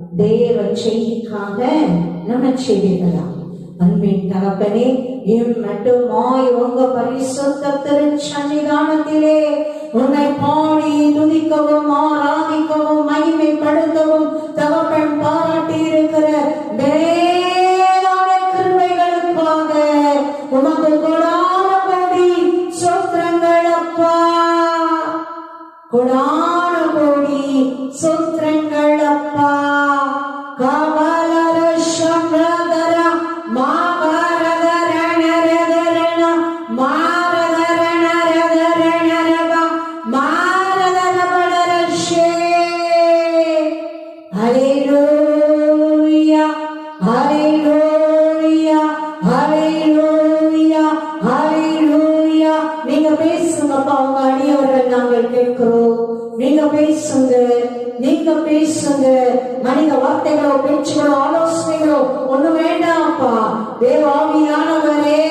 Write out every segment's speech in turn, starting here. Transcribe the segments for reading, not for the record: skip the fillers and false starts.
தேவ செய்திக்காக நம்ம செவிக்கலாம். அன்பின் தகப்பனே, மட்டுமாய் உங்க பரிசுத்த திருச்சன்னிதானத்திலே உன்னை பாடி துதிக்கவும் ஆராதிக்கவும் மகிமைப்படுத்தவும் தகப்பன் பாராட்டி இருக்கிற மேலான கிருபைகளுக்காக உமக்கு கொடான கோடி ஸ்தோத்திரங்கள் அப்பா. கொடான கோடி ஸ்தோத்திரங்கள் அப்பா. காவலர சம்ரதர மாவரதரணரதரண மாரதரணரதரணரக மாரதரபடரஷே. ஹல்லேலூயா ஹல்லேலூயா ஹல்லேலூயா ஹல்லேலூயா. நீங்க பேசுங்கப்பா, உங்க அடியவர்கள் நாங்கள் கேட்கிறோம். நீங்க பேசுங்க, நீங்க பேசுங்க. மனித வார்த்தைகளோ பேச்சுகளோ ஆலோசனைகளோ ஒண்ணு வேண்டாம்ப்பா. தேவாவியானவரே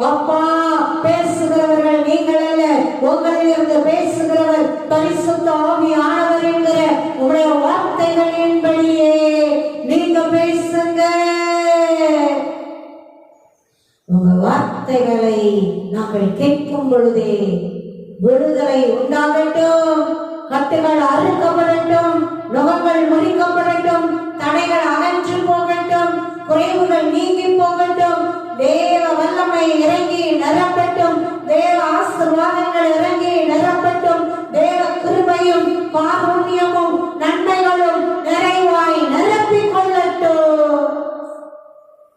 அப்பா, பேசுகிறவர்கள் நீங்கள் அல்ல, உங்களிலிருந்து பேசுகிறவர் பரிசுத்த ஆவியானவர் என்கிற உங்களுடைய வார்த்தைகளின்படியே நீங்க பேசுங்க. உங்க வார்த்தைகளை நாங்கள் கேட்கும் பொழுதே விடுதலை உண்டாகட்டும், கட்டுகள் அறுக்கப்படட்டும், நுகங்கள் முறிக்கப்படட்டும், தடைகள் அகன்று போகட்டும், குறைவுகள் நீங்கி போகட்டும். தேவ வல்லமை இறங்கி நிரப்பட்டும், தேவ ஆசீர்வாதங்கள் இறங்கி நிரப்பட்டும், தேவ கிருபையும் காருண்யமும் நன்மைகளும் நிறைவாய் நிரப்பிக் கொள்ளட்டும்.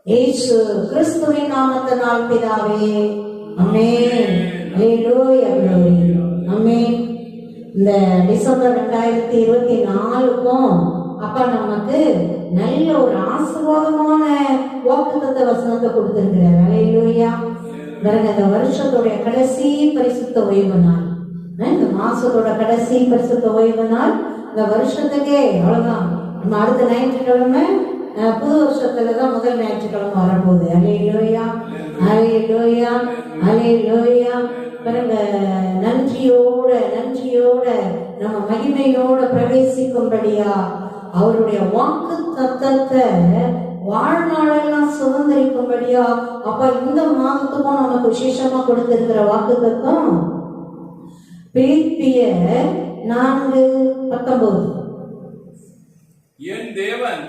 இயேசு கிறிஸ்துவின் நாமத்தினால் பிதாவே, ஆமென். ஹல்லேலூயா ஆமென். இந்த டிசம்பர் 2024க்கும் அப்பா நமக்கு நல்ல ஒரு ஆசீர்வாதமான வாக்குத்தத்த வசனத்தை கொடுத்திருக்கிறார். ஹல்லேலூயா. இந்த வருஷத்துடைய கடைசி பரிசுத்த ஓய்வு நாள், இந்த மாசத்தோட கடைசி பரிசுத்த ஓய்வு நாள். இந்த வருஷத்துக்கே அவ்வளவுதான். நம்ம அடுத்த ஞாயிற்றுக்கிழமை புது வருஷத்துலதான் முதல் ஞாயிற்றுக்கிழமை வரப்போகுது. ஹல்லேலூயா ஹல்லேலூயா ஹல்லேலூயா. பாருங்க, நன்றியோட நம்ம மகிமையோட பிரவேசிக்கும்படியா அவருடைய வாக்கு தத்தத்தை வாழ்நாளெல்லாம் சுதந்திரிக்கும்படியா அப்ப இந்த மாதத்துக்கும் நமக்கு விசேஷமா கொடுத்திருக்கிற வாக்கு தத்தம் பிலிப்பியர் 4:19. என் தேவன்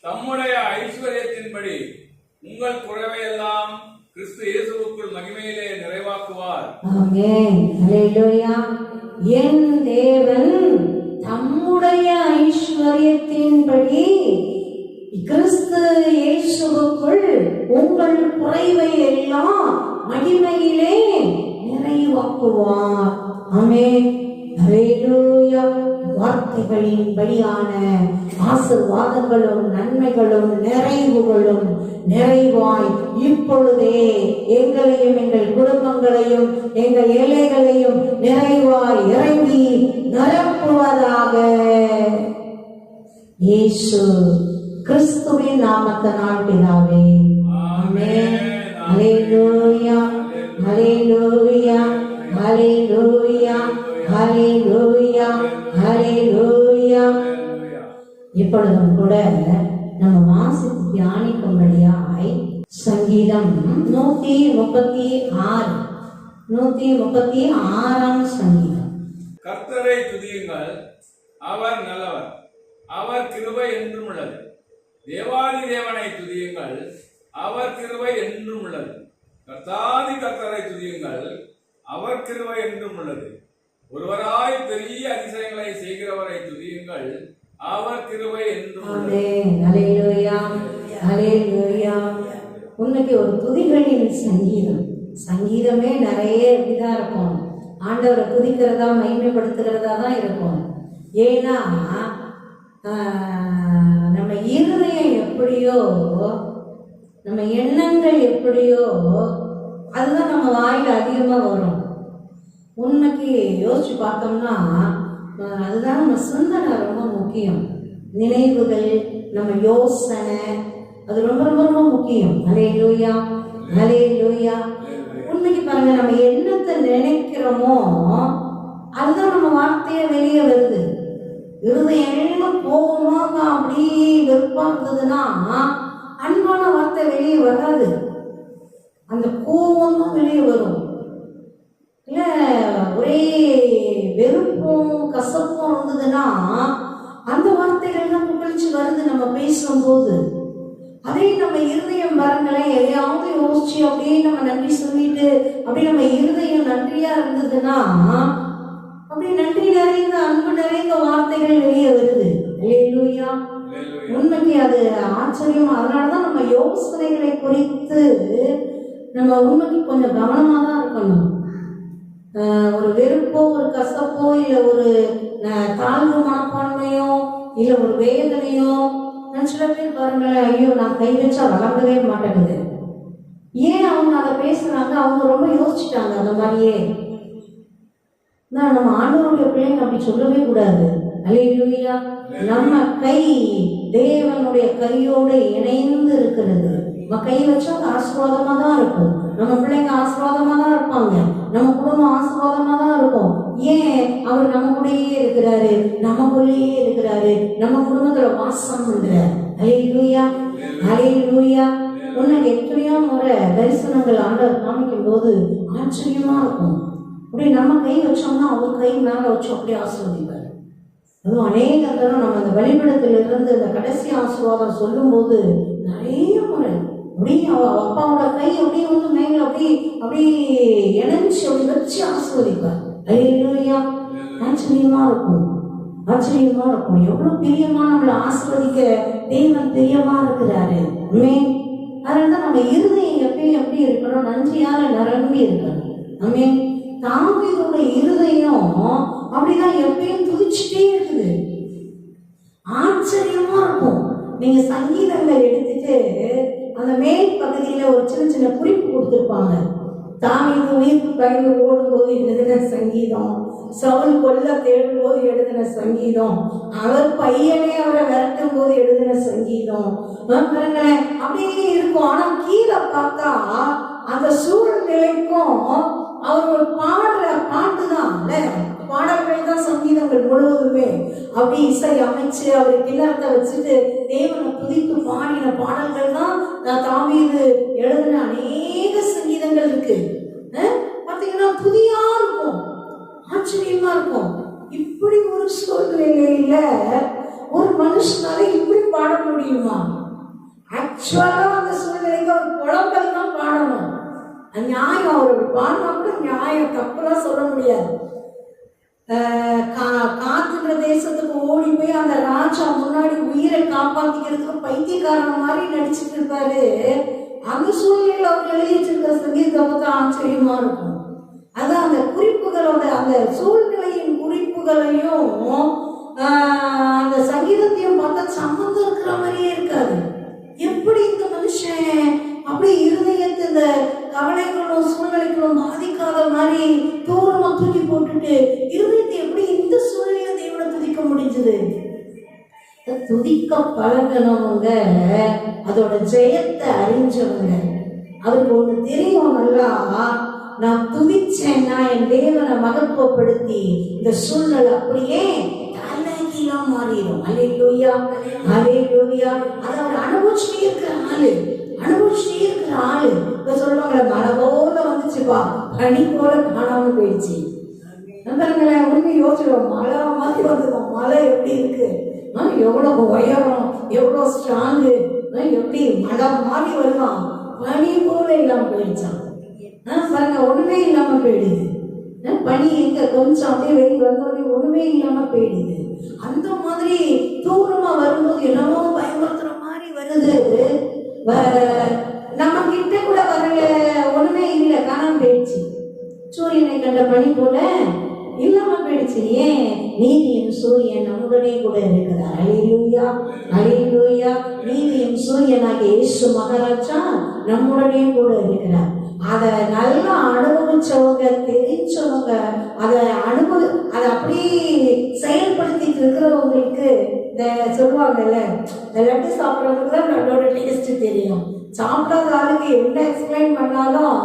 தம்முடைய ஐஸ்வர்யத்தின்படி உங்கள் குறைவையெல்லாம் கிறிஸ்து இயேசுவுக்குள் மகிமையிலே நிறைவாக்குவார். ஆமென். ஹல்லேலூயா. என் தேவன் தம்முடைய ஐஸ்வர்யத்தின்படி கிறிஸ்து இயேசுவுக்குள் உங்கள் குறைவை எல்லாம் மகிமையிலே நிறைவாக்குவார். ஆமென். ஹல்லேலூயா. வார்த்தைகளின்படியான ஆசீர்வாதங்களும் நன்மைகளும் நிறைவுகளும் நிறைவாய் இப்பொழுதே எங்களையும் எங்கள் குடும்பங்களையும் எங்கள் ஏழைகளையும் நிறைவாய் இறங்கி நிரப்புவதாக. இயேசு கிறிஸ்துவின் நாமத்தினால் பிதாவே, ஆமென். ஹல்லேலூயா ஹல்லேலூயா ஹல்லேலூயா ஹல்லேலூயா ஹல்லேலூயா. இப்பொழுதும் கூட நம்ம வாசித்து தியானிக்கும்படியாய் சங்கீதம் 136 சங்கீதம். கர்த்தரை துதியுங்கள், அவர் நல்லவர், அவர் கிருபை என்றும் உள்ளது. தேவாதி தேவனை துதியுங்கள், அவர் கிருபை என்றும் உள்ளது. கர்த்தாதி கர்த்தரை துதியுங்கள், அவர் கிருபை என்றும் உள்ளது. ஒருவராய் பெரிய அதிசயங்களை செய்கிறவரை துதியுங்கள், அவர் கிருபை என்றும் உள்ளது. ஹல்லேலூயா ஹல்லேலூயா. உன்னைக்கு ஒரு துதிகளின் சங்கீதமே நிறைய இப்படிதான் இருக்கும். ஆண்டவரை துதிக்கிறதா மகிமைப்படுத்துகிறதா தான் இருக்கும். ஏன்னா நம்ம இருதயம் எப்படியோ, நம்ம எண்ணங்கள் எப்படியோ அதுதான் நம்ம வாயில அதிகமா வரும். உண்மைக்கு யோசிச்சு பார்த்தோம்னா அதுதான் நம்ம சிந்தனை ரொம்ப முக்கியம். நினைவுகள், நம்ம யோசனை, அது ரொம்ப ரொம்ப ரொம்ப முக்கியம். ஹல்லேலூயா ஹல்லேலூயா. உண்மைக்கு பாருங்க, நம்ம என்னத்தை நினைக்கிறோமோ அதுதான் நம்ம வார்த்தையை வெளியே வருது. இருதயம் எல்லாம் கோபமாக அப்படி வெறுப்பா இருந்ததுன்னா அன்பான வார்த்தை வெளியே வராது. அந்த கோபம் தான் வெளியே வரும். இல்ல ஒரே வெறுப்பும் கசப்பும் இருந்ததுன்னா அந்த வார்த்தைகள் தான் புகழ்ச்சி வருது நம்ம பேசும்போது. அதே நம்ம இருதயம் பாருங்களேன், எதையாவது யோசிச்சு அப்படியே நம்ம நன்றி சொல்லிட்டு அப்படியே நம்ம இருதயம் நன்றியா இருந்ததுன்னா அப்படி நன்றி நிறைந்த அன்பு நிறைந்த வார்த்தைகள் வெளியே வருது. அல்லேலூயா. உண்மைக்கு அது ஆச்சரியம். அதனாலதான் நம்ம யோசனைகளை குறித்து நம்ம உண்மைக்கு கொஞ்சம் கவனமா தான் இருக்கணும். ஒரு வெறுப்போ ஒரு கசப்போ இல்லை ஒரு தாழ்வு மனப்பான்மையோ இல்லை ஒரு வேதனையோ சில பேர் பாருங்களேன், ஐயோ நான் கை வச்சா வளர்ந்தவே மாட்டேங்குது. ஏன் அவங்க அதை பேசுறாங்க? அவங்க ரொம்ப யோசிச்சுட்டாங்க. அந்த மாதிரியே நம்ம ஆண்டவருடைய பிள்ளைங்க அப்படி சொல்லவே கூடாது. அல்லேலூயா. நம்ம கை தேவனுடைய கையோடு இணைந்து இருக்கிறது. நம்ம கை வச்சா அது ஆசீர்வாதமா தான் இருக்கும். நம்ம பிள்ளைங்க ஆசீர்வாதமா தான் இருப்பாங்க. நம்ம குடும்பம் ஆசீர்வாதமா தான் இருக்கும். ஏன்? அவர் நம்ம கூடயே இருக்கிறாரு, நமக்குள்ளேயே இருக்கிறாரு, நம்ம குடும்பத்துல வாசம் பண்றாரு. அல்லேலூயா, அல்லேலூயா. உனக்கு எத்தனையோ முறை தரிசனங்கள் ஆண்டவர் காமிக்கும் போது ஆச்சரியமா இருக்கும். அப்படி நம்ம கை வச்சோம்னா அவர் கை மேல வச்சு அப்படியே ஆசீர்வதிப்பார். அதுவும் அநேக தரம் நம்ம அந்த வழிபடத்துல இருந்து அந்த கடைசி ஆசீர்வாதம் சொல்லும் போது நிறைய முறை அப்படியே அப்பாவோட கை அப்படியே வந்து மேல அப்படியே இணைச்சு அப்படி வச்சு ஆசீர்வதிப்பார். அல்லேலூயா. ஆச்சரியமா இருக்கும், ஆச்சரியமா இருக்கும். எவ்வளவு பிரியமா நம்மளை ஆசீர்வதிக்க தேவன் பிரியமா இருக்கிறாரு. அதனாலதான் நம்ம இருதயம் எப்பயும் எப்படி இருக்கணும்? நன்றியால நிரம்பி இருக்கணும். ஆமே. தாவீதோட இருதயம் அப்படிதான் எப்பயும் துதிச்சுட்டே இருக்குது. ஆச்சரியமா இருக்கும். நீங்க சங்கீதங்கள் எடுத்துட்டு அந்த மேல் பகுதியில ஒரு சின்ன சின்ன குறிப்பு கொடுத்துருப்பாங்க. தாவீது உயிர்ப்பு பயந்து ஓடும்போது எழுதின சங்கீதம், சவுல் கொல்ல தேடும் போது எழுதின சங்கீதம், அவர் பையனே அவரை விரட்டும் போது எழுதின சங்கீதம் அப்படியே இருக்கும். ஆனா கீழே பார்த்தா அந்த சூழ்நிலைக்கும் அவர் ஒரு பாடுற பாட்டு தான், பாடல்கள் தான் சங்கீதங்கள் முழுவதுமே. அப்படி இசை அமைச்சு அவர் கிண்ணறத்தை வச்சுட்டு தேவனை துதித்து பாடின பாடல்கள் தான் தாவீது எழுதின அநேக சங்கீதங்கள் இருக்கு. பாத்தீங்கன்னா புதியா இருக்கும், ஆச்சரியமா இருக்கும். இப்படி ஒரு சூழ்நிலையில ஒரு மனுஷனால இப்படி பாட முடியுமா? ஆக்சுவலா அந்த சூழ்நிலைக்கு ஒரு புலம்பல் தான் பாடணும். நியாயம் அவரோட பாடினா கூட நியாயம், தப்புலாம் சொல்ல முடியாது. காத்துன்ற தேசத்துக்கு ஓடி போய் அந்த ராஜா முன்னாடி உயிரை காப்பாத்திக்கிறதுக்கு பைத்தியக்காரன் மாதிரி நடிச்சுட்டு இருப்பாரு. அந்த சூழ்நிலையில் அவர் எழுதி வச்சிருக்கிற சங்கீதத்தை ஆச்சரியமா இருக்கும். அதான் அந்த குறிப்புகளோட அந்த சூழ்நிலையின் குறிப்புகளையும் அந்த சங்கீதத்தையும் பார்த்தா சம்மந்தம் இருக்கிற மாதிரியே இருக்காது. எப்படி இந்த மனுஷன் அப்படி இருதயத்தை இந்த கவலைகளும் சூழ்நிலைகளும் பாதிக்காத மாதிரி தூரமா தூக்கி போட்டுட்டு இருதயத்தை எப்படி இந்த சூழ்நிலையை தேவனை துதிக்க முடிஞ்சது? துதிக்க பழகினவங்க, அதோட ஜெயத்தை அறிஞ்சவங்க, அவருக்கு ஒண்ணு தெரியும், நல்லா நான் துதிச்சேன்னா என் தேவனை மகத்துவப்படுத்தி இந்த சூழ்நிலை அப்படியே தலைகீழா மாறிடும். அல்லேலூயா, அல்லேலூயா. அதை அவர் அனுபவிச்சுட்டே இருக்கிற ஆளு, அனுபவிச்சுட்டே இருக்கிற ஆளு. இப்ப சொல்லுவாங்க மழை போல வந்துச்சுப்பா, பனி போல காணாம போயிடுச்சு. நண்பர்களை உண்மை யோசிக்கிறோம், மழை மாதிரி வந்துடும். மழை எப்படி இருக்கு, எவ்வளவு உயரம், எவ்வளவு ஸ்ட்ராங்கு, எப்படி மழை மாதிரி வருவான், பனி போல இல்லாம போயிடுச்சான். பாருங்க, ஒண்ணுமே இல்லாம போயிடுது. பனி எங்க கொஞ்சம் அப்படியே வெளியே வந்தோடனே ஒண்ணுமே இல்லாம போயிடுது. அந்த மாதிரி தூரமா வரும்போது என்னமோ பயமுறுத்துற மாதிரி வருது. நம்ம கிட்ட கூட வரல, ஒண்ணுமே இல்லை, காணாம போயிடுச்சு. சூரியனை கண்ட பனி போல இல்லாம போயிடுச்சு. ஏன்? நீதியின் சூரியன் நம்முடனே கூட இருக்கிறார். அல்லேலூயா, அல்லேலூயா. நீதியின் சூரியனாகிய இயேசு மகாராஜா நம்முடனே கூட இருக்கிறார். அதை நல்லா அனுபவிச்சவங்க, தெரிஞ்சவங்க, அதை அப்படியே செயல்படுத்திட்டு இருக்கிறவங்களுக்கு இந்த சொல்லுவாங்கல்ல, இந்த லட்டு சாப்பிட்றவங்களுக்கு தான் லட்டோட டேஸ்ட் தெரியும். சாப்பிடாத ஆளுக்கு என்ன எக்ஸ்பிளைன் பண்ணாலும்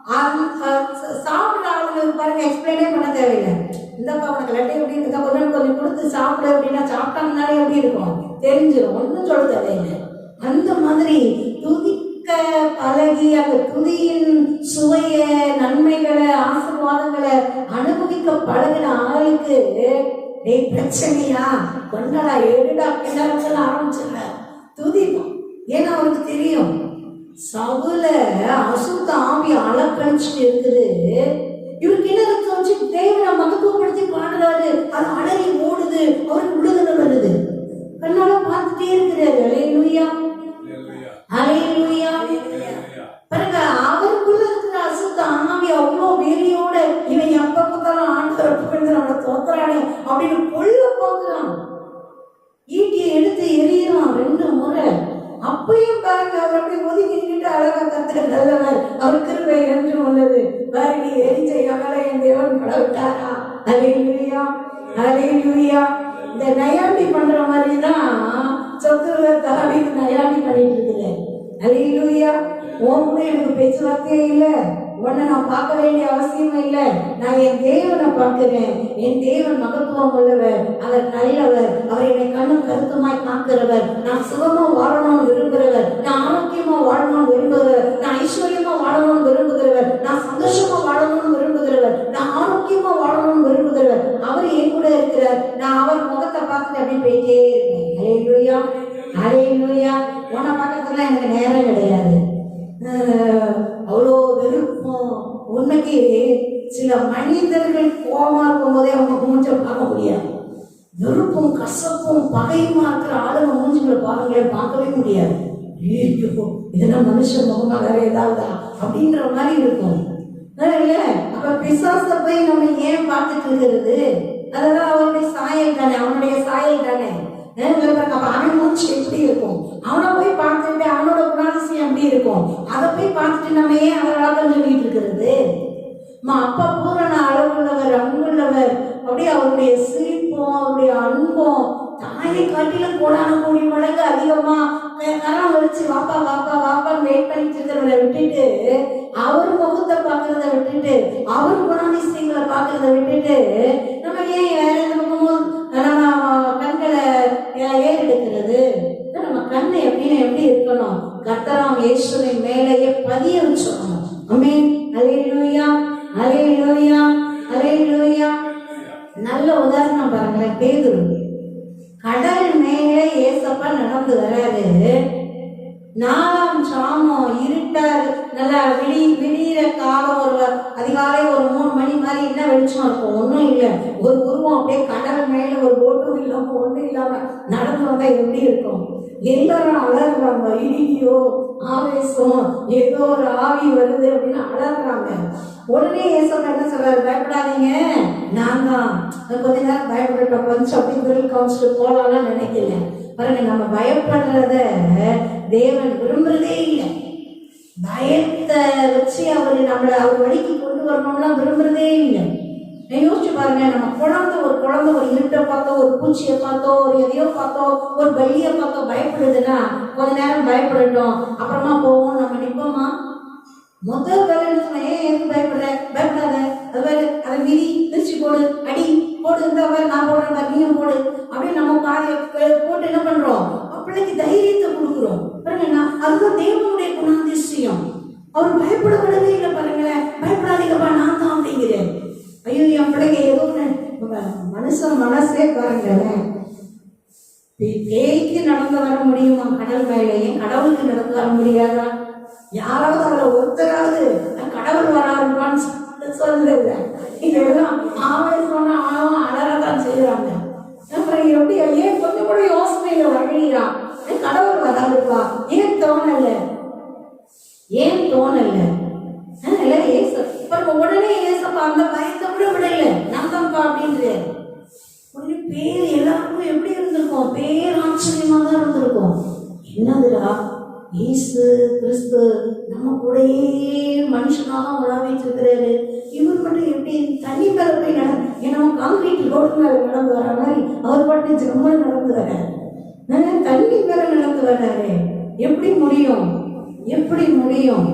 சாப்பிட்ற ஆளுங்களுக்கு பாருங்க, எக்ஸ்பிளைனே பண்ண தேவையில்லை. இந்தப்பா உனக்கு லட்டு எப்படி இருந்தா கொஞ்சம் கொஞ்சம் கொடுத்து சாப்பிடு அப்படின்னா சாப்பிட்டாங்கனாலே எப்படி இருக்கும் தெரிஞ்சிடும், ஒன்றும் சொல்ல தேவையில்லை. அந்த மாதிரி துதிக்க பழகி அந்த துதியின் சுவைய, நன்மைகளை, ஆசீர்வாதங்களை அனுபவிக்க பழகின ஆளுக்கு பிரச்சனையா கொண்டடா எடுடா கிணறு ஆரம்பிச்சிடல துதிக்கும். ஏன்னா அவனுக்கு தெரியும் சவுல அசுத்த ஆவி அலக்கழிச்சுட்டு இருக்குது. இவர் கிணறு வச்சு தேவனை மகத்துவப்படுத்தி பாடுறாரு, அது அலறி ஓடுது, அவருக்கு விடுதலை வருது, கண்ணால பார்த்துட்டே இருக்கிறாரு. அல்லேலூயா அல்லேலூயா. பாருங்க, அவருக்குள்ள இருக்கிற அசுத்த ஆவி அவ்வளோ வெறியோட இவன் எப்ப பார்த்தாலும் ஆண்டவர் நம்மளை தோத்துறானே அப்படின்னு கொள்ள பார்க்கிறான். ஈட்டியை எடுத்து எறியறான் 2 முறை. அப்பையும் பாருங்க, அவர் அப்படி ஒதுக்கிட்டு அழகா கர்த்தர் நல்லவர், அவர் கிருபை என்றும் உள்ளது. பாருங்க, எரிஞ்ச எவரை என் தேவன் பட விட்டாரா. அல்லேலூயா அல்லேலூயா. இந்த நயாண்டி பண்ற மாதிரி தான் சொத்துருவ தாவீது நயாண்டி பண்ணிட்டு இருக்கிறேன். அல்லேலூயா. உன் எனக்கு பேச்சுவார்த்தையே இல்லை, உன்னை நான் பார்க்க வேண்டிய அவசியமே இல்லை, நான் என் தேவனை பார்க்கிறேன். என் தேவன் மகத்துவம் உள்ளவர், அவர் நல்லவர், அவர் என்னை கண்ணும் கருத்துமாய் காக்கிறவர், நான் சுகமா வாழணும்னு விரும்புகிறவர், நான் ஆரோக்கியமா வாழணும்னு விரும்புகிறவர், நான் ஐஸ்வர்யமா வாழணும்னு விரும்புகிறவர், நான் சந்தோஷமா வாழணும்னு விரும்புகிறவர், நான் ஆரோக்கியமா வாழணும்னு விரும்புகிறவர். அவர் என் கூட இருக்கிறார். நான் அவர் முகத்தை பார்த்துட்டு அப்படின்னு போயிட்டே இருக்கேன். அல்லேலூயா அல்லேலூயா. உன்னை பார்க்கறதுலாம் எனக்கு நேரம் கிடையாது. அவ்வளோ வெறுப்போம். உண்மைக்கு சில மனிதர்கள் கோபமா இருக்கும் போதே அவங்க மூஞ்ச பார்க்க முடியாது. வெறுப்பும் கசப்பும் பகையுமா இருக்கிற ஆளுங்க மூஞ்சிகளை பாருங்களே, பார்க்கவே முடியாது. இதெல்லாம் மனுஷன் முகமா வேற ஏதாவதா அப்படின்ற மாதிரி இருக்கும். அப்ப பிசாச போய் நம்ம ஏன் பார்த்துட்டு இருக்கிறது? அதெல்லாம் அவனுடைய சாயல் தானே, அவனுடைய சாயல் தானே. அப்ப அவன் மூச்சு எப்படி இருக்கும்? அவனை போய் பார்த்துட்டு அவனோட குணாதிசயம் எப்படி இருக்கும்? அதை போய் பார்த்துட்டு நம்ம ஏன் அவர்களாக சொல்லிட்டு இருக்கிறது? அப்பா பூரண அளவுள்ளவர், அன்புள்ளவர். அப்படியே அவருடைய சிரிப்பும் அவருடைய அன்பும் தாயை காட்டிலும் கோடான கோடி மடங்கு அதிகமா கரம் வச்சு வாப்பா வாப்பா வாப்பான்னு வெயிட் பண்ணிட்டு இருக்கிறவரை விட்டுட்டு, அவர் முகத்தை பார்க்கறத விட்டுட்டு, அவர் குணாதிசயங்களை பார்க்கறத விட்டுட்டு நம்ம ஏன் வேற எந்த பக்கமும் நம்ம கண்களை ஏறெடுக்கிறது? நம்ம கண்ணை எப்படி இருக்கணும்? கர்த்தராம் இயேசுவின் மேலேயே பதிய வச்சோம். ஆமென். அல்லேலூயா அல்லேலூயா அல்லேலூயா. நல்ல உதாரணம் பாருங்களேன். பேதுரு கடல் மேலே ஏசப்பா நடந்து வராரு. 4ஆம் சாமம் இருட்டாரு, நல்லா விடிகிற காலம், ஒரு அதிகாலை ஒரு 3 மணி மாதிரி என்ன வெளிச்சம் இருக்கும்? ஒன்றும் இல்லை. ஒரு உருவம் அப்படியே கடல் மேல ஒரு போட்டும் இல்லாம ஒன்றும் இல்லாம நடந்து வந்தா எப்படி இருக்கும்? எல்லாரும் அலறாங்க. ஐயோ ஆவேசம், ஏதோ ஒரு ஆவி வருது அப்படின்னு அலறாங்க. உடனே ஏசப்பா என்ன சொல்றாரு? பயப்படாதீங்க, நான் தான். கொஞ்ச நேரம் பயப்பட கொஞ்சம் அப்படி பிரில் கவுன்சில் போலாம்லாம் நினைக்கல. பாருங்க, நம்ம பயப்படுறத தேவன் விரும்புறதே இல்லை. பயத்தை வச்சு நம்மளை அவர் வழிக்கு கொண்டு வரணும்னா விரும்புறதே இல்லை. யோசிச்சு பாருங்க, நம்ம ஒரு குழந்தை ஒரு இருட்டை பார்த்தோ, ஒரு பூச்சியை பார்த்தோ, ஒரு எதையோ பார்த்தோ, ஒரு பலியை பார்த்தோ பயப்படுதுன்னா கொஞ்ச நேரம் பயப்படட்டும், அப்புறமா போவோம். நம்ம நிற்போமா? முதல் வேலை ஏன் எதுக்கு பயப்படுற? பயப்படாத, அது வேறு, அதை மிதி திருச்சி போடு, அடி போடு, இந்த வேறு நான் போடுறேன் நீயும் போடு அப்படின்னு நம்ம காரிய போட்டு என்ன பண்றோம்? பிள்ளைக்கு தைரியத்தை கொடுக்குறோம். பாருங்க, அதுதான் தேவனுடைய குணாதிசயம். அவர் பயப்படப்படவே இல்லை. பாருங்களேன், பயப்படாதீங்கப்பா நான் தான் அப்படிங்கிறேன். ஐயோ என் பிள்ளைங்க ஏதோ மனுஷன் மனசே பாருங்களேன். பேய்க்கு நடந்து வர முடியுமா கடல் மேலேயே? கடவுளுக்கு நடந்து வர முடியாதா? யாராவது அதில் ஒருத்தராவது கடவுள் வராருப்பான்னு சொல்லுங்க. இதெல்லாம் ஆவேசமான ஆழம் அலறதான் செய்யறாங்க. அப்புறம் எப்படி ஏன் கொஞ்சம் கூட யோசனையில வரீங்கிறான்? கடவுள் வராதுப்பா, ஏன் தோணல? ஏன் தோணல? உடனே ஏசப்பா அந்த பயத்தை கூட விடல, நம்பப்பா அப்படின்ட்டு உடனே பேர் எல்லாருக்கும் எப்படி இருந்திருக்கும்? பேர் ஆச்சரியமா தான் இருந்திருக்கும். என்னதுடா, இயேசு கிறிஸ்து நம்ம கூடயே மனுஷனாக உலாவிட்டு இருக்கிறாரு, இவர் மட்டும் எப்படி தண்ணி மேல போய் நம்ம காங்கிரீட் ரோடு மேல நடந்து வர மாதிரி அவர் பாட்டு ஜம்மன் நடந்து வர்றாரு, தண்ணி மேல நடந்து வர்றாரு. எப்படி முடியும்? எப்படி முடியும்?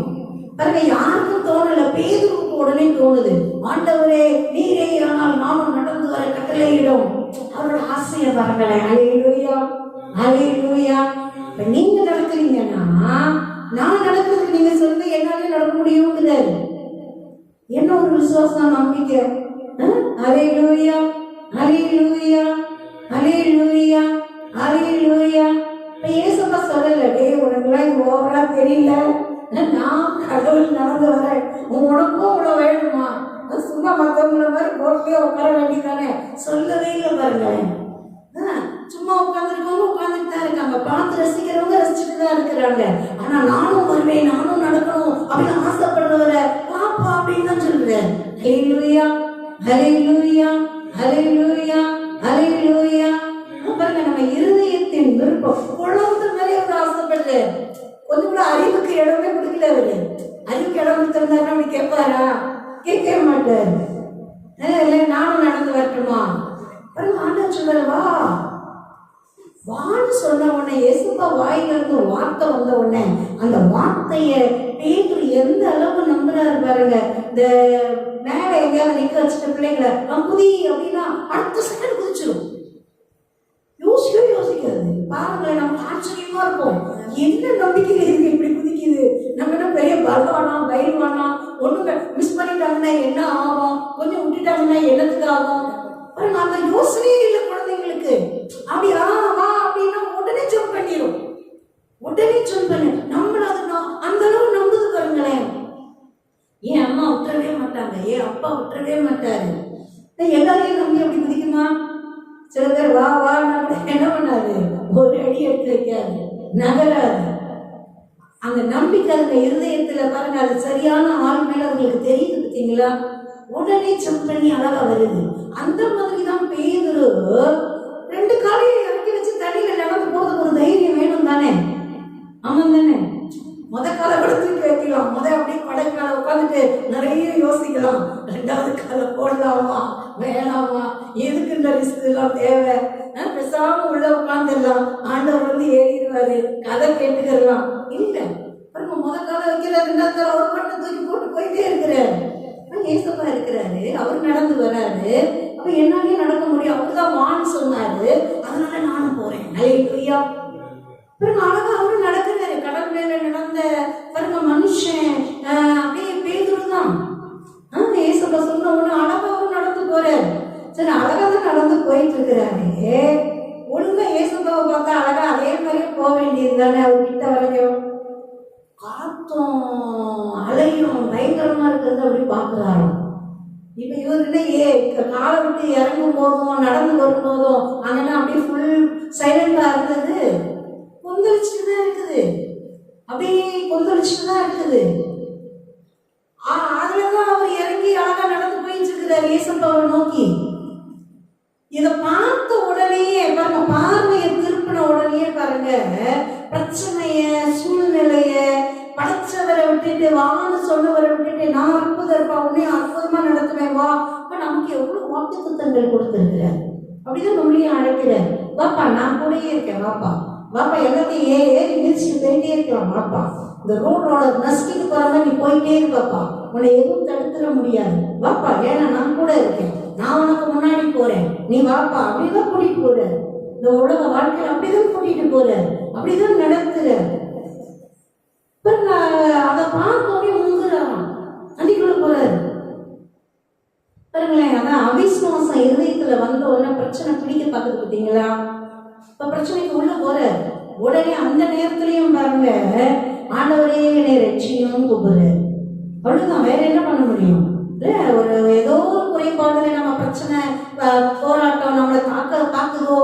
பாருங்க, யாருக்கும் தோணல, பேதுருக்கு உடனே தோணுது, ஆண்டவரே நீரே ஆனால் நானும் நடந்து வர கட்டளையிடும். அவரோட ஆசையை பாருங்களேன். ஹல்லேலூயா, ஹல்லேலூயா. இப்ப நீங்க நடக்கிறீங்கன்னா நான் நடக்கிறதுக்கு நீங்க சொல்லுங்க, என்னாலே நடக்க முடியுங்கிறாரு. என்ன ஒரு விசுவாசம், நம்பிக்கை. ஹல்லேலூயா, ஹல்லேலூயா, ஹல்லேலூயா, ஹல்லேலூயா. இப்ப ஏசப்பா சொல்லல, டேய் உனக்குலாம் இது ஓவரா தெரியல, நான் கடவுள் நடந்து வரேன், உனக்கும் இவ்வளவு வேணுமா, சும்மா மத்தவங்கள மாதிரி போட்டே உட்கார வேண்டியதானே, சொல்லவே இல்லை பாருங்களேன். சும்மா உட்காந்துருக்கவங்க உட்காந்துட்டு தான் இருக்காங்க, பார்த்து ரசிக்கிறவங்க ரசிச்சுட்டு தான் இருக்கிறாங்க. ஆனா நானும் வருவேன், நானும் நடக்கணும் அப்படின்னு ஆசைப்படுறவரை பாப்பா அப்படின்னு தான் சொல்றேன். ஹல்லேலூயா, ஹல்லேலூயா, ஹல்லேலூயா, ஹல்லேலூயா. பாருங்க, நம்ம இருதயத்தின் விருப்பம் குழந்தை மேலே ஒரு ஆசைப்படுற, கொஞ்சம் கூட அறிவுக்கு இடமே கொடுக்கல அவரு. அறிவுக்கு இடம் கொடுத்திருந்தாருன்னா அப்படி கேட்பாரா? கேட்கவே மாட்டாரு. இல்லை நானும் நடந்து வரட்டுமா? பாருங்க, ஆண்டவர் சொல்றாரு, வா வான்னு சொன்ன உடனே, இயேசுப்பா வாயிலிருந்து ஒரு வார்த்தை வந்த உடனே அந்த வார்த்தைய பேதுரு எந்த அளவு நம்புறாரு பாருங்க. இந்த மேல எங்கேயாவது நிக்க வச்சுட்ட பிள்ளைங்களை குதி அப்படின்னா அடுத்த செகண்ட் குதிச்சிடும். யோசிக்காது. பாருங்களேன், நமக்கு ஆச்சரியமா இருக்கும், என்ன நம்பிக்கையில இருக்கு இப்படி குதிக்குது, நம்ம என்ன பெரிய பலவானா பயிர்வானா, ஒண்ணுங்க மிஸ் பண்ணிட்டாங்கன்னா என்ன ஆகும், கொஞ்சம் விட்டுட்டாங்கன்னா என்னத்துக்கு ஆகும். பாருங்க, அந்த யோசனையே இல்லை குழந்தைங்களுக்கு. அப்படி வா அப்படின்னா உடனே ஜம்ப் பண்ணிடும், உடனே ஜம்ப் பண்ணு. நம்மள அது அந்த அளவு நம்புது பாருங்களேன். என் அம்மா விட்டுறவே மாட்டாங்க, என் அப்பா விட்டுறவே மாட்டாரு. எல்லாரையும் நம்பி அப்படி குதிக்குமா? சில பேர் வா வான்னா கூட என்ன பண்ணாது, ஒரு அடி எடுத்து வைக்காது, நகராது. அந்த நம்பிக்கை அந்த இருதயத்துல பாருங்க, அது சரியான ஆள் மேல உங்களுக்கு தெரியுது பார்த்தீங்களா, உடனே ஜம்ப் பண்ணி அழகா வருது. அந்த மாதிரி தான் பேதுரு 2 காலையும் இறக்கி வச்சு தண்ணியில நடந்து போறதுக்கு ஒரு தைரியம் வேணும் தானே? ஆமாம் தானே? காலை கூட தூக்கி வைக்கலாம், அப்படியே படைக்கால உட்காந்துட்டு நிறைய யோசிக்கலாம், 2வது காலை போடலாமா வேணாமா, எதுக்கு இந்த ரிஸ்க் எல்லாம் தேவை, பேசாம உள்ள உட்காந்துடலாம், ஆண்டவர் வந்து ஏறிடுவாரு, கதை கேட்டுக்கலாம். இல்ல பாருங்க, காலை வைக்கிற 2வது காலை ஒரு பண்ண தூக்கி போட்டு போயிட்டே இருக்கிறாரு. ஏசப்பா இருக்கிறாரு, அவர் நடந்து வராரு. அப்ப என்னாலே நடக்க முடியும், அவருதான் வான்னு சொன்னாரு, அதனால நானும் போறேன். ஹல்லேலூயா. பாருங்க, அழகா அவரும் நடக்கிறாரு. கடல் மேல நடந்த பாருங்க மனுஷன் அப்படியே பேதுரு தான். ஏசப்பா சொன்ன ஒண்ணு அழகா அவரும் நடந்து போறாரு. சரி, அழகா தான் நடந்து போயிட்டு இருக்கிறாரு. ஒழுங்கா ஏசப்பாவை பார்த்தா அழகா அதே மாதிரியே போக வேண்டியது தானே. அவர் கிட்ட வரைக்கும் காத்தும் அலையும் பயங்கரமா இருக்கிறது அப்படி பாக்குறாரு. இப்ப இவர் என்ன காலை விட்டு இறங்கும் போதும் நடந்து வரும்போதும் அங்கன்னா அப்படியே ஃபுல் சைலண்டா இருந்தது, கொந்தளிச்சுட்டு தான் இருக்குது, அப்படியே கொந்தளிச்சுட்டு தான் இருக்குது. அதுலதான் அவர் இறங்கி அழகா நடந்து போயிட்டு இருக்கிறார் ஏசப்பாவை நோக்கி. இத பார்த்த உடனே பாருங்க, பார்வையை திருப்பின உடனே பாருங்க, பிரச்சனைய சூழ்நிலைய படைச்சவரை விட்டுட்டு வான்னு சொன்னவரை விட்டுட்டு நான் அற்புதப்பா உடனே அற்புதமா நடத்துவேன் வா. அப்ப நமக்கு எவ்வளவு வாக்குத்தத்தங்கள் கொடுத்திருக்கிறார். அப்படிதான் நம்மளையும் அழைக்கிறார், வாப்பா நான் கூடயே இருக்கேன், வாப்பா வாப்பா எல்லாத்தையும் ஏறி மிதிச்சுட்டு போயிட்டே இருக்கலாம், வாப்பா இந்த ரோடோட நசுக்கிட்டு போறாம நீ போயிட்டே இருப்பாப்பா, உன்னை எதுவும் தடுத்துட முடியாது, வாப்பா ஏன்னா நான் கூட இருக்கேன், நான் உனக்கு முன்னாடி போறேன், நீ வாப்பா அப்படிதான் கூட்டிட்டு போறாரு. இந்த உலக வாழ்க்கையில் அப்படிதான் கூட்டிட்டு போறாரு, அப்படிதான் நடத்துறாரு. அதை பார்த்தோடனே முங்குறான், அன்னைக்குள்ள போறாரு. பாருங்களேன், அதான் அவிசுவாசம் இருதயத்துல வந்த உடனே பிரச்சனை பிடிக்க பார்க்குது பார்த்தீங்களா. இப்ப பிரச்சனைக்கு உள்ள போறாரு, உடனே அந்த நேரத்திலையும் பாருங்க ஆண்டவரே என்னை ரட்சியும் கூப்பிடுறாரு. அவ்வளவுதான், வேற என்ன பண்ண முடியும்? ஒரு ஏதோ ஒரு குறைபாடுல நம்ம பிரச்சனை போராட்டம் நம்மளை தாக்குதோ,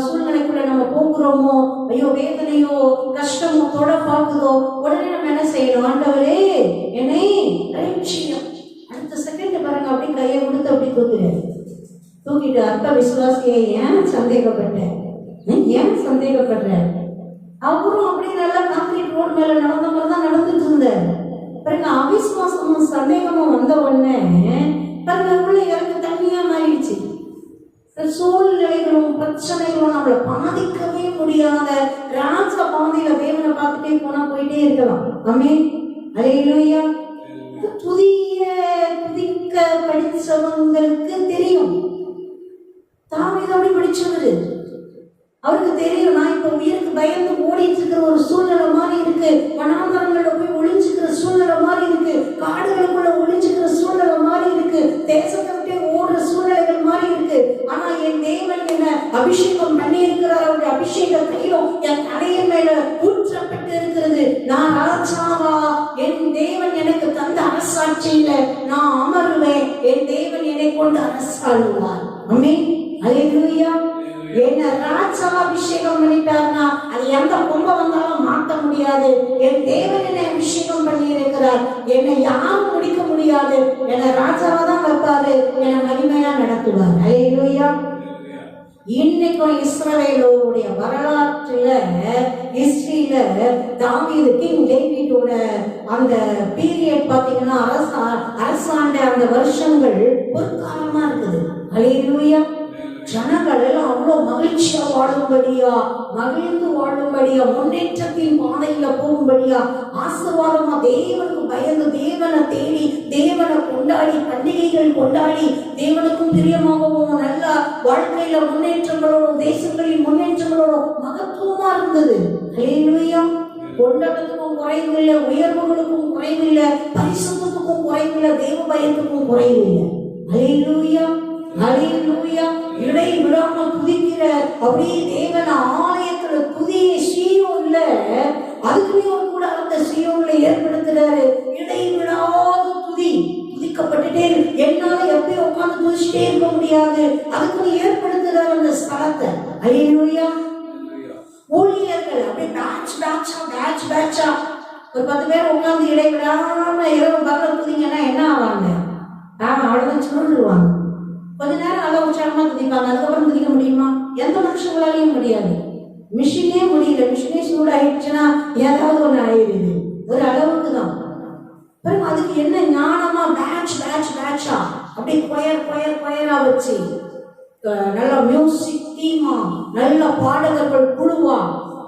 சூழ்நிலைக்குள்ள நம்ம போகிறோமோ, ஐயோ வேதனையோ கஷ்டமோ தொட பார்க்குதோ, உடனே நம்ம என்ன செய்யணும்? ஆண்டவரே என்னை ரட்சியும். அடுத்த செகண்ட் பாருங்க அப்படி கையை கொடுத்து அப்படி தூக்கிட்டு அற்ப விசுவாசியை ஏன் சந்தேகப்பட்டேன், ஏன் சந்தேகப்படுற? அவரும் அப்படி நல்லா கான்கிரீட் ரோடு மேல நடந்த மாதிரி தான் நடந்துட்டு இருந்தாரு. பாருங்க, அவிசுவாசமும் சந்தேகமும் வந்த உடனே பாருங்க உள்ள இறங்க தண்ணியா மாறிடுச்சு. சூழ்நிலைகளும் பிரச்சனைகளும் நம்மளை பாதிக்கவே முடியாத ராஜ பாதையில தேவனை பார்த்துட்டே போனா போயிட்டே இருக்கலாம். ஆமே அல்லேலூயா. துதிக்க படிச்சவங்களுக்கு தெரியும். தாவீது அப்படி படிச்சவரு. அவருக்கு தெரியும், நான் இப்ப உயிருக்கு பயந்து ஓடிட்டு இருக்கிற ஒரு சூழ்நிலை மாதிரி இருக்கு. வனாந்தரங்கள்ல போய் ஒளிஞ்சுக்கிற சூழ்நிலை மாதிரி இருக்கு. காடுகளுக்குள்ள ஒளிஞ்சுக்கிற சூழ்நிலை மாதிரி இருக்கு. தேசத்தை விட்டே ஓடுற சூழ்நிலைகள் மாதிரி இருக்கு. ஆனா என் தேவன் என்ன அபிஷேகம் பண்ணி இருக்கிறார். அவருடைய அபிஷேக தைலம் என் தலையின் மேல ஊற்றப்பட்டு இருக்கிறது. நான் ராஜாவா? என் தேவன் எனக்கு தந்த அரசாட்சியில நான் அமருவேன். என் தேவன் என்னை கொண்டு அரசாளுவார். ஆமென். அல்லேலூயா. என்ன ராஜா அபிஷேகம் பண்ணிட்டார்னா அது எந்த பொம்பை வந்தாலும் மாற்ற முடியாது. என் தேவன் என்னை அபிஷேகம் பண்ணி இருக்கிறார். என்னை யாரும் முடிக்க முடியாது. என்னை ராஜாவா தான் வைப்பாரு. என்னை மகிமையா நடத்துவார். அல்லேலூயா. இன்னைக்கும் இஸ்ரவேலோருடைய வரலாற்றுல ஹிஸ்டரியில தாவீது கிங் டேவிடோட அந்த பீரியட் பாத்தீங்கன்னா அரசாண்ட அந்த வருஷங்கள் பொற்காலமா இருக்குது. அல்லேலூயா. ஜனங்கள் எல்லாம் அவ்வளவு மகிழ்ச்சியா வாழும்படியா, மகிழ்ந்து வாழும்படியா, முன்னேற்றத்தின் பாதையில போகும்படியா, ஆசீர்வாதமா தேவனுக்கு பயந்து தேவனை தேடி தேவனை கொண்டாடி பண்டிகைகள் கொண்டாடி தேவனுக்கும் பிரியமாகவும் நல்ல வாழ்க்கையில முன்னேற்றங்களோடும் தேசங்களின் முன்னேற்றங்களோடும் மகத்துவமா இருந்தது. அல்லேலூயா. கொண்டனத்துக்கும் குறைவில்லை, உயர்வுகளுக்கும் குறைவில்லை, பரிசுத்தத்துக்கும் குறைவில்லை, தேவ பயத்துக்கும் குறைவில்லை. அல்லேலூயா. அல்லேலூயா. இடை விடாம துதிக்கிற அப்படியே தேவன் ஆலயத்துல துதியை சீயோன்ல அதுக்குள்ளே ஒரு கூட அந்த சீயோன்ல ஏற்படுத்துறாரு. இடை விடாத துதிக்கப்பட்டுட்டே என்னால எப்பயும் உட்கார்ந்து துதிச்சுட்டே இருக்க முடியாது. அதுக்குள்ள ஏற்படுத்துறாரு அந்த ஸ்தலத்தை. அல்லேலூயா. ஊழியர்கள் அப்படியே பேட்சா ஒரு 10 பேர் உட்கார்ந்து இடை விடாம இரவு பகல துதிங்கன்னா என்ன ஆவாங்க? அவ்வளவுதான் சொல்லிடுவாங்க. கொஞ்ச நேரம் அளவு உற்சாகமா துதிப்பாங்க. அதுக்கப்புறம் துதிக்க முடியுமா? எந்த மனுஷங்களாலையும் முடியாது. மிஷினே முடியல. மிஷினே சூடு ஆயிடுச்சுன்னா ஏதாவது ஒண்ணு ஆயிடுது. ஒரு அளவுக்கு தான். பிறகு அதுக்கு என்ன ஞானமா பேட்சா அப்படி கொயரா வச்சு நல்ல மியூசிக் டீமா, நல்ல பாடகர்கள் குழுவா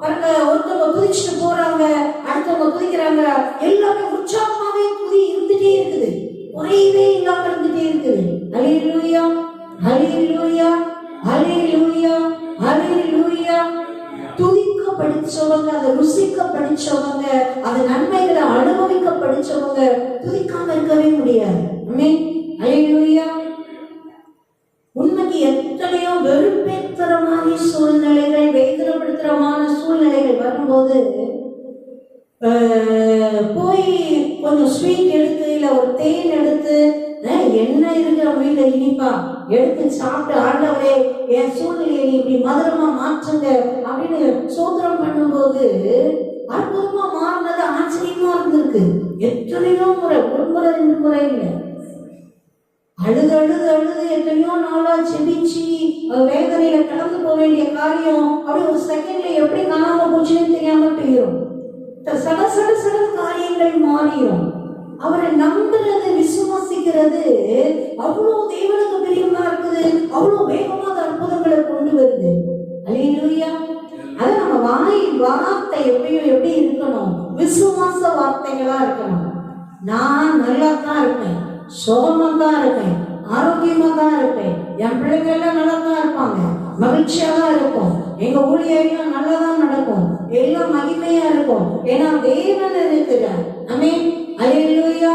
பாருங்க. ஒருத்தவங்க துதிச்சுட்டு போறாங்க, அடுத்தவங்க துதிக்கிறாங்க. எல்லாமே உற்சாகமாவே துதி இருந்துட்டே இருக்குது. குறைவே இல்லாம இருந்துட்டே இருக்குது. அல்லேலூயா. அல்லேலூயா. அல்லேலூயா. அல்லேலூயா. துதிக்க படிச்சவங்க, அதை ருசிக்க படிச்சவங்க, அது நன்மைகளை அனுபவிக்க படிச்சவங்க துதிக்காம இருக்கவே முடியாது. ஆமென். அல்லேலூயா. உண்மைக்கு எத்தனையோ வெறுப்பேற்றமான சூழ்நிலைகள், வேதனைப்படுத்துறமான சூழ்நிலைகள் வரும்போது போய் கொஞ்சம் ஸ்வீட் எடுத்து இல்ல ஒரு தேன் எடுத்து என்ன இருக்கிற வீட்டுல இனிப்பா எடுத்து சாப்பிட்டு ஆண்டவரே என் சூழ்நிலையை இப்படி மதுரமா மாற்றுங்க அப்படின்னு சோதனம் பண்ணும்போது அற்புதமா மாறினது ஆச்சரியமா இருந்திருக்கு. எத்தனையோ முறை, ஒரு முறை 2 முறை இல்லை, அழுது எத்தனையோ நாளா செபிச்சு வேதனையில கடந்து போக வேண்டிய காரியம் அப்படி ஒரு செகண்ட்ல எப்படி காணாம போச்சுன்னு தெரியாம போயிடும். சட காரியங்கள் மாறிடும். அவரை நம்புறது, விசுவாசிக்கிறது அவ்வளவு தேவனுக்கு பிரியமா இருக்குது. அவ்வளவு வேகமா அற்புதங்களை கொண்டு வருது. அல்லேலூயா. அத நம்ம வார்த்தை எப்படி இருக்கணும்? விசுவாச வார்த்தைகளா இருக்கணும். நான் நல்லா தான் இருப்பேன், சுகமா தான் இருப்பேன், ஆரோக்கியமா தான் இருப்பேன், என் பிள்ளைங்க எல்லாம் நல்லா தான் இருப்பாங்க, மகிழ்ச்சியா தான் இருக்கும், எங்க ஊழியெல்லாம் நல்லதான் நடக்கும், எல்லாம் மகிமையா இருக்கும். ஏன்னா தேவன் இருக்கிறார். ஆமென். அல்லேலூயா.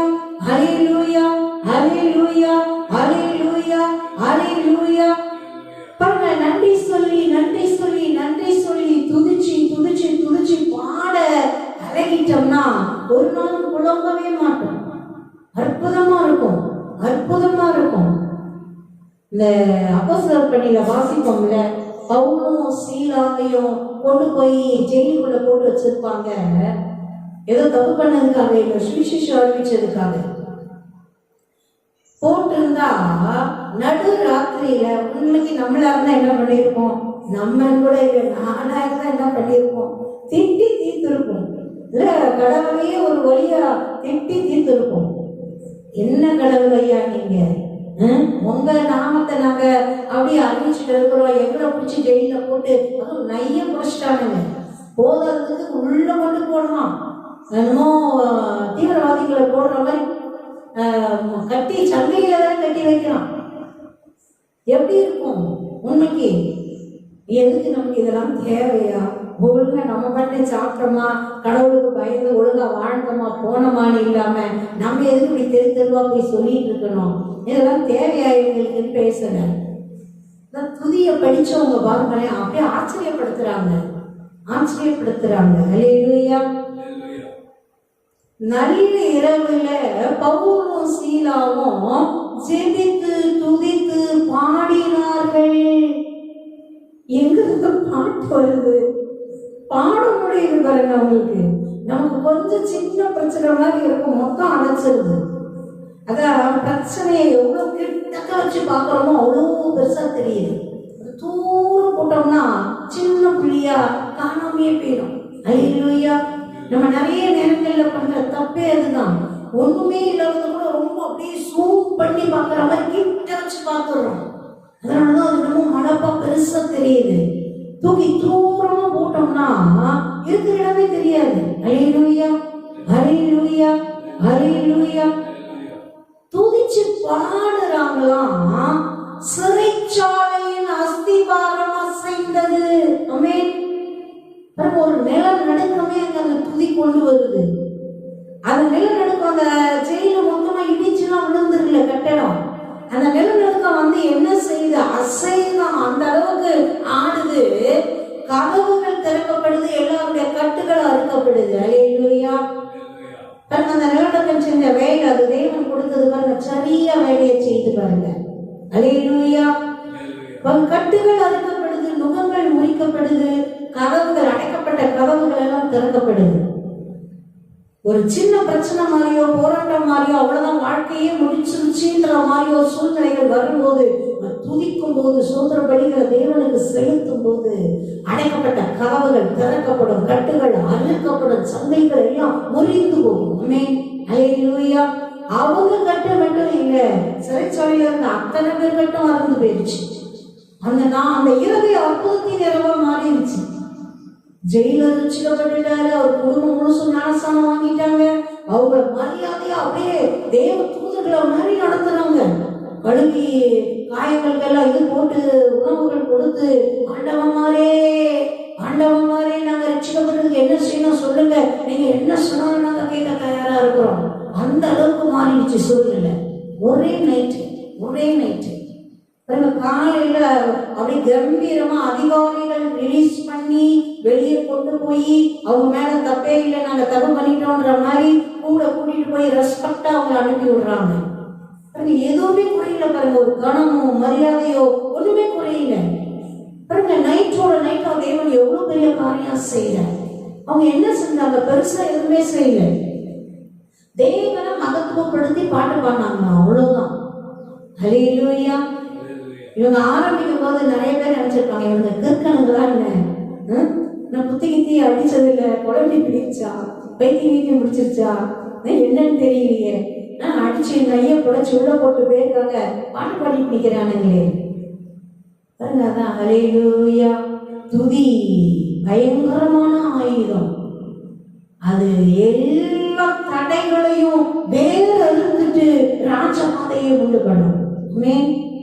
அல்லேலூயா. அல்லேலூயா. அல்லேலூயா. அல்லேலூயா. பாருங்க, நன்றி சொல்லி துதிச்சு பாட அழகிட்டோம்னா ஒரு நாளும் புலம்பவே மாட்டோம். அற்புதமா இருக்கும். இந்த அப்போஸ்தலர் பணியில வாசிப்போம்ல, பவுலும் சீலாவையும் கொண்டு போய் ஜெயிலுக்குள்ள போட்டு வச்சிருப்பாங்க. ஏதோ தப்பு பண்ணதுக்காக, இல்லை சுவிசேஷம் அறிவிச்சதுக்காக போட்டிருந்தா நடு ராத்திரியில உண்மைக்கு நம்மளா இருந்தா என்ன பண்ணிருப்போம்? நம்ம கூட இல்லை, நானா இருந்தா என்ன பண்ணிருப்போம்? திட்டி தீர்த்திருப்போம். இல்ல கடவுளையே ஒரு வழியா திட்டி தீர்த்திருப்போம். என்ன கடவுள் ஐயா நீங்க, உங்க நாமத்தை நாங்க அப்படியே அறிவிச்சுட்டு இருக்கிறோம், எங்களை பிடிச்சி ஜெயில போட்டு அதுவும் நைய குறைச்சிட்டானுங்க. போதறதுக்கு உள்ள கொண்டு போடலாம், என்னமோ தீவிரவாதிகளை போடுற மாதிரி கட்டி சந்தையில வேற கட்டி வைக்கலாம். எப்படி இருக்கும் உண்மைக்கு? எதுக்கு நமக்கு இதெல்லாம் தேவையா? ஒழுங்கா நம்ம பண்ணி சாப்பிட்டோமா, கடவுளுக்கு பயந்து ஒழுங்கா வாழ்ந்தோமா போனோமான்னு இல்லாம நம்ம எதுக்கு இப்படி தெருவா போய் சொல்லிட்டு இருக்கணும்? இதெல்லாம் தேவையா இவங்களுக்குன்னு பேசல. துதிய படிச்சவங்க பாருங்களேன், அப்படியே ஆச்சரியப்படுத்துறாங்க. ஹல்லேலூயா. நல்ல இரவுல பவுலும் சீலாவும் ஜெபித்து துதித்து பாடினார்கள். எங்கிருந்து பாட்டு வருது? பாட முடியுது பாருங்க அவங்களுக்கு. நமக்கு கொஞ்சம் சின்ன பிரச்சனை மாதிரி இருக்கும், மொத்தம் அடைச்சிருது. அதான் பிரச்சனையை எவ்வளவு கிட்டக்க வச்சு பார்க்கறோமோ அவ்வளோ பெருசா தெரியுது. தூரம் போட்டோம்னா சின்ன புள்ளியா காணாமையே போயிடும். ஹல்லேலூயா. நம்ம நிறைய நேரங்கள்ல பண்ற தப்பே அதுதான். ஒண்ணுமே இல்லாதது கூட ரொம்ப அப்படியே சூம் பண்ணி பார்க்குற மாதிரி கிட்ட வச்சு பார்த்துடுறோம். அதனாலதான் அது ரொம்ப மழப்பா பெருசா தெரியுது. தூக்கி தூரமா போட்டோம்னா இருக்கிற இடமே தெரியாது. ஹல்லேலூயா, ஹல்லேலூயா, ஹல்லேலூயா. துதிச்சு பாடுறாங்களாம். சிறைச்சாலையின் அஸ்திவாரம் அசைந்தது. ஆமென். ஒரு நிலநடுக்கமே அந்த துதி கொண்டு வருது. அந்த நிலநடுக்கம் அந்த ஜெயில மொத்தமா இடிச்சுலாம் விழுந்துருல கட்டடம். அந்த நிலநடுக்கம் வந்து என்ன செய்யுது? அசைதான், அந்த அளவுக்கு ஆடுது. கதவுகள் திறக்கப்படுது, எல்லாருடைய கட்டுகள் அறுக்கப்படுது. ஹல்லேலூயா. அந்த நிலநடுக்கம் செஞ்ச வேலை அது தேவன் கொடுத்தது பாருங்க, சரியா வேலையை செய்து பாருங்க. ஹல்லேலூயா. கட்டுகள் அறுக்கப்படுது, நுகங்கள் முறிக்கப்படுது, கதவுகள், அடைக்கப்பட்ட கதவுகள் எல்லாம் திறக்கப்படுது. ஒரு சின்ன பிரச்சனை மாதிரியோ போராட்டம் மாதிரியோ அவ்வளவுதான் வாழ்க்கையே முடிச்சிருச்சுன்ற மாதிரியோ சூழ்நிலைகள் வரும்போது, துதிக்கும் போது, சோதர பலிகளை தேவனுக்கு செலுத்தும் போது அடைக்கப்பட்ட கதவுகள் திறக்கப்படும், கட்டுகள் அறுக்கப்படும், சந்தைகள் எல்லாம் முறிந்து போகும். ஆமென். ஹல்லேலூயா. அவங்க கட்ட மட்டும் இல்ல, சிறைச்சாலையில இருந்த அத்தனை பேர் கட்டும் அறுந்து போயிடுச்சு. அந்த இரவே அற்புதத்தின் இரவா மாறிடுச்சு. ஜெயிலர் ரட்சிக்கப்பட்டுட்டாரு, அவர் குடும்பம் முழுசும் ஞானஸ்தானம் வாங்கிட்டாங்க. அவங்க மரியாதையா அப்படியே தேவ தூதர்களை மாதிரி நடத்துறாங்க. கழுவி காயங்களுக்கெல்லாம் இது போட்டு உணவுகள் கொடுத்து, ஆண்டவன்மாரே ஆண்டவன்மாரே நாங்க ரட்சிக்கப்பட்டதுக்கு என்ன செய்யணும் சொல்லுங்க, நீங்க என்ன சொன்னாலும் நாங்க கேட்க தயாரா இருக்கிறோம். அந்த அளவுக்கு மாறிடுச்சு சூழ்நிலை. ஒரே நைட்டு காலையில அப்படி கம்பீரமா அதிகாரிகள் ரிலீஸ் பண்ணி வெளியே கொண்டு போய் அவங்க மேல தப்பே இல்லை, நாங்க தப்பு பண்ணிட்டோம்ன்ற மாதிரி கூட கூட்டிட்டு போய் ரெஸ்பெக்டா அவங்க அனுப்பி விடுறாங்க. எதுவுமே குறையில பாருங்க, ஒரு கனமோ மரியாதையோ ஒண்ணுமே குறையில பாருங்க. நைட்டோட நைட்டா தேவன் எவ்வளவு பெரிய காரியம் செய்யற. அவங்க என்ன செஞ்சாங்க? பெருசா எதுவுமே செய்யல. தேவனை மகத்துவப்படுத்தி பாட்டு பாடினாங்க, அவ்வளவுதான். ஹல்லேலூயா. இவங்க ஆரம்பிக்கும் போது நிறைய பேர் நினைச்சிருப்பாங்க, இவங்க கிற்கணுங்களா என்ன, நான் புத்தி அடிச்சது இல்லை, குழம்பி பிடிச்சா, பைத்தியம் பிடிச்சிருச்சா, என்னன்னு தெரியலையே, அடிச்சு நைய புடைச்சு உள்ள போட்டு போயிருக்காங்க, பாட்டு பாடி பிடிக்கிறானுங்களே பாருங்க. அதான் ஹல்லேலூயா. துதி பயங்கரமான ஆயுதம். அது எல்லா தடைகளையும் வேற அறுத்துட்டு ராஜபாதையை உண்டு பண்ணும்.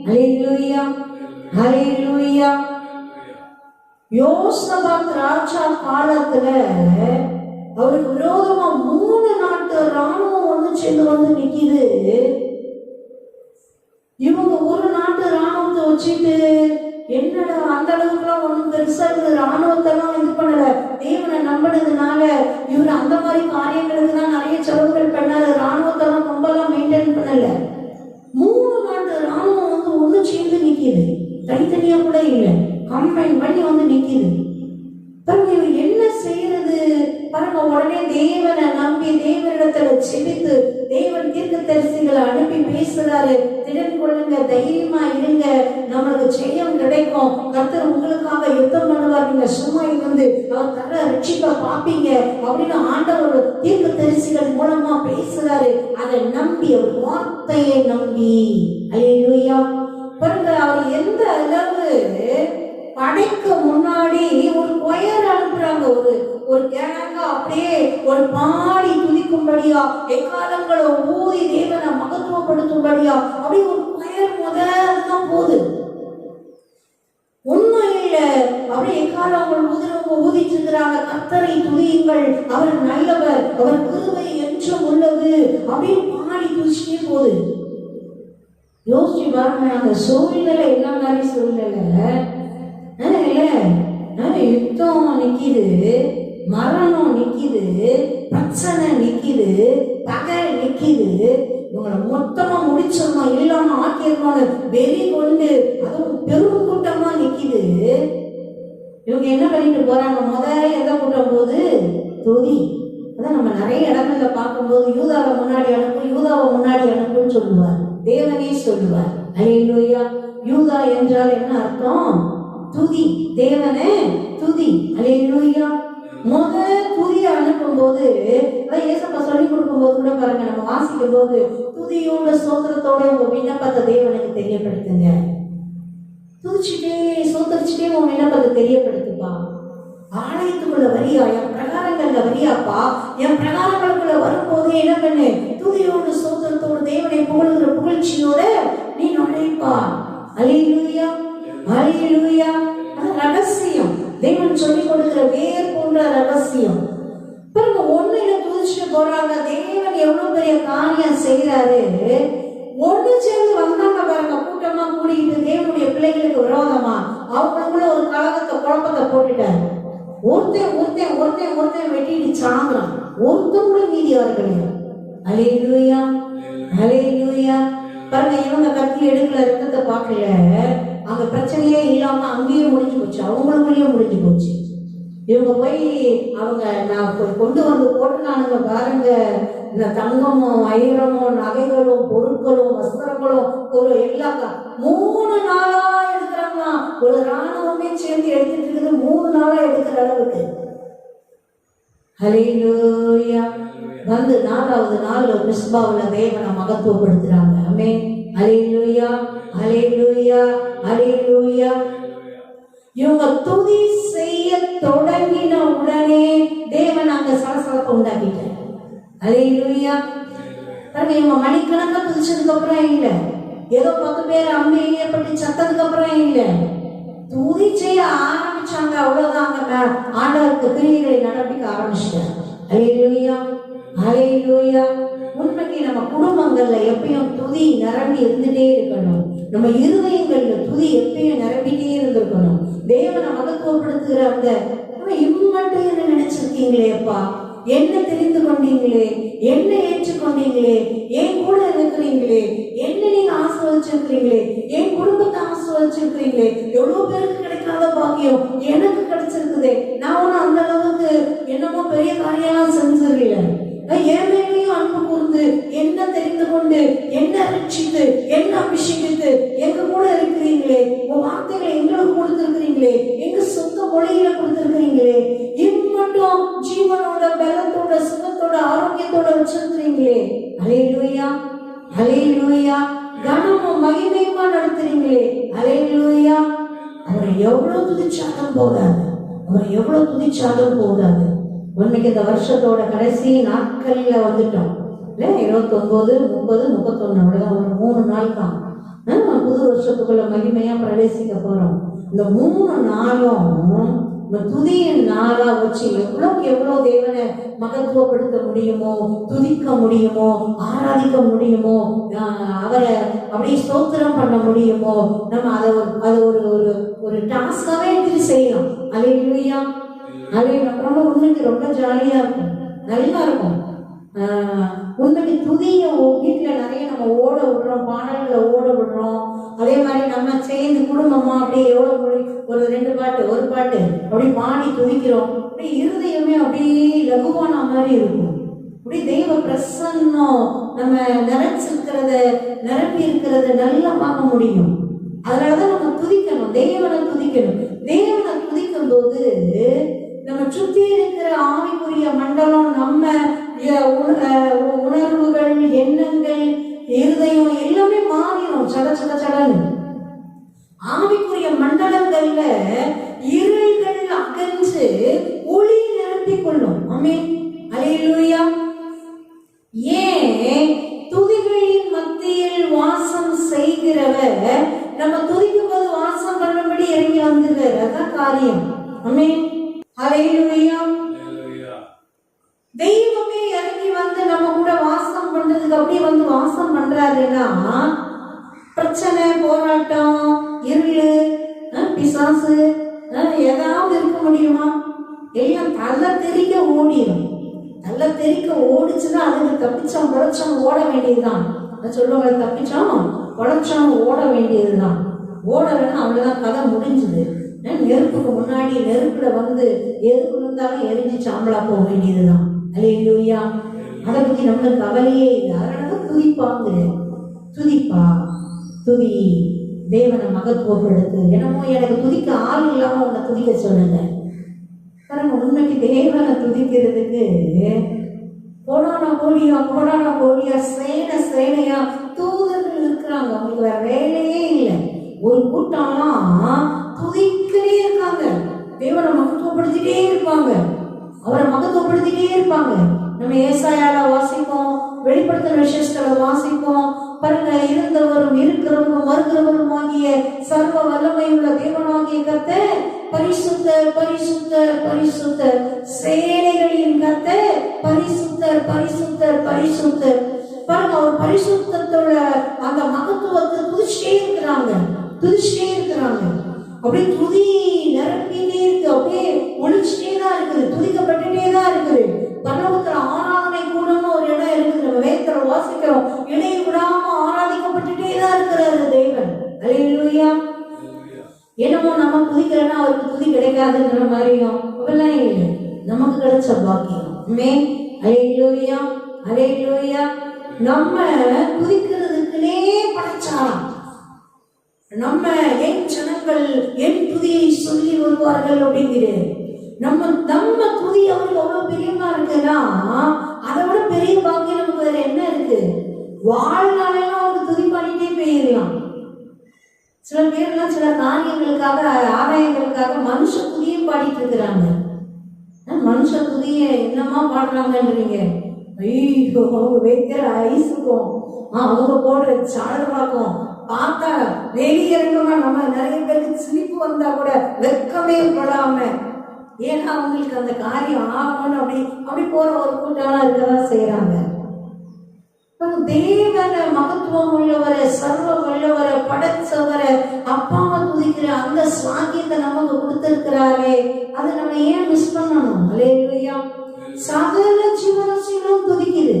ஹல்லேலூயா, ஹல்லேலூயா. யோசபாத் ராஜா காலத்துல அவருக்கு விரோதமா 3 நாட்டு ராணுவம் ஒண்ணு சேர்ந்து வந்து நிக்குது. இவங்க ஒரு நாட்டு ராணுவத்தை வச்சுட்டு என்னடா அந்த அளவுக்குலாம் ஒண்ணும் பெருசா இருக்குது, ராணுவத்தெல்லாம் இது பண்ணல, தேவனை நம்பினதுனால இவர் அந்த மாதிரி காரியங்களுக்கு தான் நிறைய செலவுகள் பண்ணாரு, ராணுவத்தெல்லாம் ரொம்பலாம் மெயின்டைன் பண்ணல. 3 நாட்டு ராணுவம் வந்து ஒண்ணு சேர்ந்து நிக்குது, தனித்தனியா கூட இல்லை, கம்பைன் பண்ணி வந்து நிக்குது. பாருங்க இவர் என்ன செய்யறது பாருங்க. உடனே தேவனை நம்பி தேவனிடத்துல செபித்து தேவன் தீர்க்கதரிசிகளை அனுப்பி பேசுறாரு. திடன் கொள்ளுங்க, தைரியமா இருங்க, நம்மளுக்கு ஜெயம் கிடைக்கும், கர்த்தர் உங்களுக்காக யுத்தம் பண்ணுவார், நீங்க சும்மா இருந்து அவர் தர ரட்சிப்ப பாப்பீங்க அப்படின்னு ஆண்டவர் தீர்க்கதரிசிகள் மூலமா பேசுறாரு. அதை நம்பி, அவர் வார்த்தையை நம்பி. ஹல்லேலூயா. பாருங்க அவர் எந்த அளவு படைக்கு முன்னாடி ஒரு கொயர் அனுப்புறாங்க, ஒரு ஒரு கேங்கா அப்படியே ஒரு பாடி துதிக்கும்படியா, எக்காலங்களை ஊதி தேவனை மகத்துவப்படுத்தும்படியா அப்படியே ஒரு பயர் முதல்தான் போகுது. உண்மையில அப்படியே எக்காலங்கள் ஊதுறவங்க ஊதிட்டு இருக்கிறாங்க, கர்த்தரை துதியுங்கள், அவர் நல்லவர், அவர் கிருபை என்றும் உள்ளது அப்படின்னு பாடி துதிச்சுட்டே போகுது. யோசிச்சு பாருங்க, அந்த சூழ்நிலை என்ன மாதிரி சூழ்நிலை. யுத்தம் நிக்குது, மரணம் நிக்குது, பிரச்சனை நிக்குது, பகை நிக்குது, இவங்களை மொத்தமா முடிச்சிடணும், இல்லாம ஆக்கிடணும்னு வெறி கொண்டு அதுவும் பெரும் கூட்டமா நிக்குது. இவங்க என்ன பண்ணிட்டு போறாங்க? முதல்ல எந்த கூட்டம் போது துதி. அதான் நம்ம நிறைய இடங்கள்ல பார்க்கும்போது யூதாவை முன்னாடி அனுப்பு, யூதாவை முன்னாடி அனுப்புன்னு சொல்லுவார், தேவனே சொல்லுவார். அல்லேலூயா. யூதா என்றால் என்ன அர்த்தம்? துதி, தேவனே துதி. அல்லேலூயா. துதிய அனுப்பும் போது ஏசப்பா சொல்லி கொடுக்கும் போது கூட பாருங்க, நம்ம வாசிக்கும் போது துதியோட சோத்திரத்தோட உங்க விண்ணப்பத்தை தேவனுக்கு தெரியப்படுத்துங்க. துதிச்சுட்டே சோதரிச்சுட்டே உன் விண்ணப்பத்தை தெரியப்படுத்துப்பா. ஆலயத்துக்குள்ள வரியா, என் பிரகாரங்கள்ல வரியாப்பா, என் பிரகாரங்களுக்குள்ள வரும்போது என்ன பண்ணு? துதியோடு சோதரத்தோடு தேவனை புகழ்கிற புகழ்ச்சியோட நீ நுழைப்பா. அல்லேலூயா, அல்லேலூயா. அது ரகசியம், தேவன் சொல்லி கொடுக்கிற வேர் போன்ற ரகசியம். பாருங்க, ஒண்ணுல துதிச்சுட்டு போறாங்க, தேவன் எவ்வளவு பெரிய காரியம் செய்யறாரு. ஒண்ணு சேர்ந்து வந்தாங்க பாருங்க, கூட்டமா கூடிட்டு தேவனுடைய பிள்ளைகளுக்கு விரோதமா அவங்களுக்குள்ள ஒரு கலகத்தை குழப்பத்தை போட்டுட்டாரு. ஒருத்தன் வெட்டிட்டு சாங்குறான், ஒருத்தன் கூட மீதி அவர்களே. அல்லேலூயா, அல்லேலூயா. பாருங்க, இவங்க கத்தி எடுக்கல, ரத்தத்தை பார்க்கல, அங்க பிரச்சனையே இல்லாம அங்கேயும் முடிஞ்சு போச்சு, அவங்களுக்குள்ளேயும் முடிஞ்சு போச்சு. இவங்க போய் அவங்க நான் கொண்டு வந்து போட்டுனானுங்க பாருங்க, இந்த தங்கமும் ஐரமும் நகைகளும் பொருட்களும் வஸ்திரங்களும் ஒரு எல்லா 3 நாளா எடுக்கிறாங்க. ஒரு ராணுவமே சேர்ந்து எடுத்துட்டு இருக்குது, 3 நாளா எடுக்கிற அளவுக்கு. ஹல்லேலூயா. வந்து 4வது நாள் மிஸ்பாவுல தேவனை மகத்துவப்படுத்துறாங்க. ஆமென். ஹல்லேலூயா, ஹல்லேலூயா, ஹல்லேலூயா. இவங்க துதி செய்ய தொடங்கின உடனே தேவன் அங்க சலசலப்பை உண்டாக்கிட்டார். அல்லேலூயா. பாருங்க, இவங்க மணிக்கணக்கா துதிச்சதுக்கு அப்புறம் இல்ல, ஏதோ 10 பேர் அம்பு எய்யப்பட்டு சத்ததுக்கு அப்புறம் இல்ல, துதி செய்ய ஆரம்பிச்சாங்க. அவ்வளவுதாங்க, ஆண்டவருக்கு கிரியைகளை நடப்பிக்க ஆரம்பிச்சிட்டார். அல்லேலூயா, அல்லேலூயா. உண்மைக்கு நம்ம குடும்பங்கள்ல எப்பயும் துதி நிரம்பி இருந்துட்டே இருக்கணும். நம்ம இருதயங்கள்ல துதி எப்பயும் நிரம்பிட்டே இருந்திருக்கணும். தேவனை மகத்துவப்படுத்துகிற அந்த இம்மட்டும் என்ன நினைச்சிருக்கீங்களேப்பா, என்ன தெரிந்து கொண்டீங்களே, என்ன ஏற்றுக்கொண்டீங்களே, என் கூட இருக்கிறீங்களே, என்ன நீங்க ஆசீர்வதிச்சிருக்கிறீங்களே, என் குடும்பத்தை ஆசீர்வதிச்சிருக்கிறீங்களே, எவ்வளவு பேருக்கு கிடைக்காத பாக்கியம் எனக்கு கிடைச்சிருக்குதே. நான் ஒன்னும் அந்த அளவுக்கு என்னமோ பெரிய காரியெல்லாம் செஞ்சிருக்கல, என் மேலேயும் அன்பு கூர்ந்து என்ன தெரிந்து கொண்டு என்ன ரட்சித்து என்ன அபிஷேகித்து எங்க கூட இருக்கிறீங்களே, உன் வார்த்தைகளை எங்களுக்கு கொடுத்திருக்கிறீங்களே, எங்க சொந்த மொழியில கொடுத்திருக்கிறீங்களே, இம்மட்டும் ஜீவனோட பலத்தோட சுகத்தோட ஆரோக்கியத்தோட வச்சிருக்கிறீங்களே. அல்லேலூயா, அல்லேலூயா. கனமும் மகிமையுமா நடத்துறீங்களே. அல்லேலூயா. அவரை எவ்வளவு துதிச்சாலும் போதாது, அவரை எவ்வளவு துதிச்சாலும் போதாது. உண்மைக்கு இந்த வருஷத்தோட கடைசி நாட்கள்ல வந்துட்டோம் இல்ல, 29, 30, 31 அவ்வளவுதான், ஒரு 3 நாள் தான் புது வருஷத்துக்குள்ள மகிமையா பிரவேசிக்க போறோம். இந்த 3 நாளும் துதியின் நாளா வச்சு எவ்வளவு தேவனை மகத்துவப்படுத்த முடியுமோ, துதிக்க முடியுமோ, ஆராதிக்க முடியுமோ, அவரை அப்படியே ஸ்தோத்திரம் பண்ண முடியுமோ, நம்ம அதை ஒரு டாஸ்காவே எடுத்து செய்யலாம். அல்லேலூயா, அல்லேலூயா. ரொம்ப உண்மைக்கு ரொம்ப ஜாலியா இருக்கும், நல்லா இருக்கும். உண்மைக்கு துதிய வீட்டுல நிறைய நம்ம ஓட விடுறோம், பாடல்களை ஓட விடுறோம். அதே மாதிரி நம்ம சேர்ந்து குடும்பமா அப்படியே எவ்வளவு ஒரு 2 பாட்டு 1 பாட்டு அப்படி பாடி துதிக்கிறோம். அப்படியே இருதயமே அப்படியே லகுவான மாதிரி இருக்கும். அப்படி தெய்வ பிரசன்னம் நம்ம நிரப்பி இருக்கிறத நல்லா பார்க்க முடியும். அதனாலதான் நம்ம துதிக்கணும், தேவனை துதிக்கணும். தேவனை துதிக்கும் போது நம்ம சுத்தி இருக்கிற ஆவிக்குரிய மண்டலம், நம்ம உணர்வுகள், எண்ணங்கள், இருதயம் எல்லாமே மாறிடும். சடன்னு ஆவிக்குரிய மண்டலங்கள்ல இருள்கள் அகன்று ஒளி நிரப்பிக் கொள்ளும். ஆமென். அல்லேலூயா. ஏன் துதிகளின் மத்தியில் வாசம் செய்கிறவர் நம்ம துதிக்கும் போது வாசம் பண்ணபடி இறங்கி வந்துடுறாரு. அதான் காரியம். ஆமென். அல்லேலூயா. தெய்வமே இறங்கி வந்து நம்ம கூட வாசம் பண்றதுக்கு அப்படியே வந்து வாசம் பண்றாருன்னா பிரச்சனை, போராட்டம், இருளு, பிசாசு ஏதாவது இருக்க முடியுமா? எல்லாம் தள்ள தெறிக்க ஓடிடும். தள்ள தெறிக்க ஓடிச்சுன்னா அதுக்கு தப்பிச்சோம் பொழைச்சோம் ஓட வேண்டியதுதான். சொல்லுவாங்க, தப்பிச்சோம் பொழைச்சோம் ஓட வேண்டியதுதான். ஓடலன்னா அவ்வளவுதான், கதை முடிஞ்சுது. நெருப்புக்கு முன்னாடி நெருப்புல வந்து எது இருந்தாலும் எரிஞ்சு சாம்பலா போக வேண்டியதுதான். அல்லேலூயா. அதை பத்தி நம்மளுக்கு கவலையே இல்லை. அதனாலதான் துதிப்பாங்க. துதிப்பா, துதி, தேவனை மகத்துவப்படுத்து. என்னமோ எனக்கு துதிக்க ஆள் இல்லாம உன்னை துதிக்க சொல்லுங்க. பாருங்க, உண்மைக்கு தேவனை துதிக்கிறதுக்கு கோடான கோடியா சேனையா தூதர்கள் இருக்கிறாங்க. அவங்களுக்கு வேற வேலையே இல்லை. ஒரு கூட்டம்லாம் துதிக்கவே இருக்காங்க. தேவனை மகத்துவப்படுத்திட்டே இருப்பாங்க. அவரை மகத்துவப்படுத்திட்டே இருப்பாங்க. நம்ம ஏசாயால வாசிப்போம், வெளிப்படுத்தின விசேஷத்துல வாசிப்போம். பாருங்க, இருந்தவரும் இருக்கிறவரும் வருகிறவரும் ஆகிய சர்வ வல்லமை உள்ள தேவனாகிய கர்த்தர் பரிசுத்தர் பரிசுத்தர் பரிசுத்தர், சேனைகளின் கர்த்தர் பரிசுத்தர் பரிசுத்தர் பரிசுத்தர். பாருங்க, அவர் பரிசுத்தத்தோட அந்த மகத்துவத்தை துதிச்சிட்டே இருக்கிறாங்க. அப்படியே துதி நிரம்பிட்டே இருக்கு. அப்படியே ஒழிச்சுட்டே தான் இருக்குது. துதிக்கப்பட்டுட்டே தான் இருக்குது. பரலோகத்துல ஆராதனை கூடன்னு ஒரு இடம் இருக்குது. நம்ம வேதத்துல வாசிக்கிறோம், இடையே விடாம ஆராதிக்கப்பட்டுட்டே தான் இருக்கிறாரு தேவன். அல்லேலூயா. என்னமோ நம்ம துதிக்கிறேன்னா அவருக்கு துதி கிடைக்காதுங்கிற மாதிரியும் அப்படிலாம் இல்லை. நமக்கு கிடைச்ச பாக்கியம். அல்லேலூயா. அல்லேலூயா. நம்ம துதிக்கிறதுக்குனே படைச்சாலாம். நம்ம என் ஜனங்கள் என் துதியை சொல்லி வருவார்கள் அப்படிங்கிறது. நம்ம துதி அவருக்கு அவ்வளவு பிரியமா இருக்குன்னா அதை விட பெரிய பாக்கியம் நமக்கு வேற என்ன இருக்கு? வாழ்நாளெல்லாம் அவருக்கு துதி பண்ணிட்டே போயிடலாம். சில பேர்லாம் சில காரியங்களுக்காக, ஆதாயங்களுக்காக மனுஷ துதியும் பாடிட்டு இருக்கிறாங்க. மனுஷ துதிய என்னமா பாடுறாங்கன்றீங்க? ஐயோ, அவங்க வைக்கிற ஐஸுக்கும் அவங்க போடுற சாடலாக்கும் பார்த்தா வெளியிறங்கமா நம்ம நிறைய பேருக்கு சிரிப்பு வந்தா கூட வெக்கமே படாம, ஏன்னா அவங்களுக்கு அந்த காரியம் ஆகணும்னு அப்படி போற ஒரு கூட்டம்லாம் இருக்கதான் செய்யறாங்க. தேவன மகத்துவம் உள்ளவரை, சர்வ வல்லவரை, படைச்சவரை, அப்பாவை துதிக்கிற அந்த சாங்கியத்தை நமக்கு கொடுத்திருக்கிறாரே, அதை நம்ம ஏன் மிஸ் பண்ணணும்? அல்லேலூயா. சகல ஜீவராசிகளும் துதிக்குது.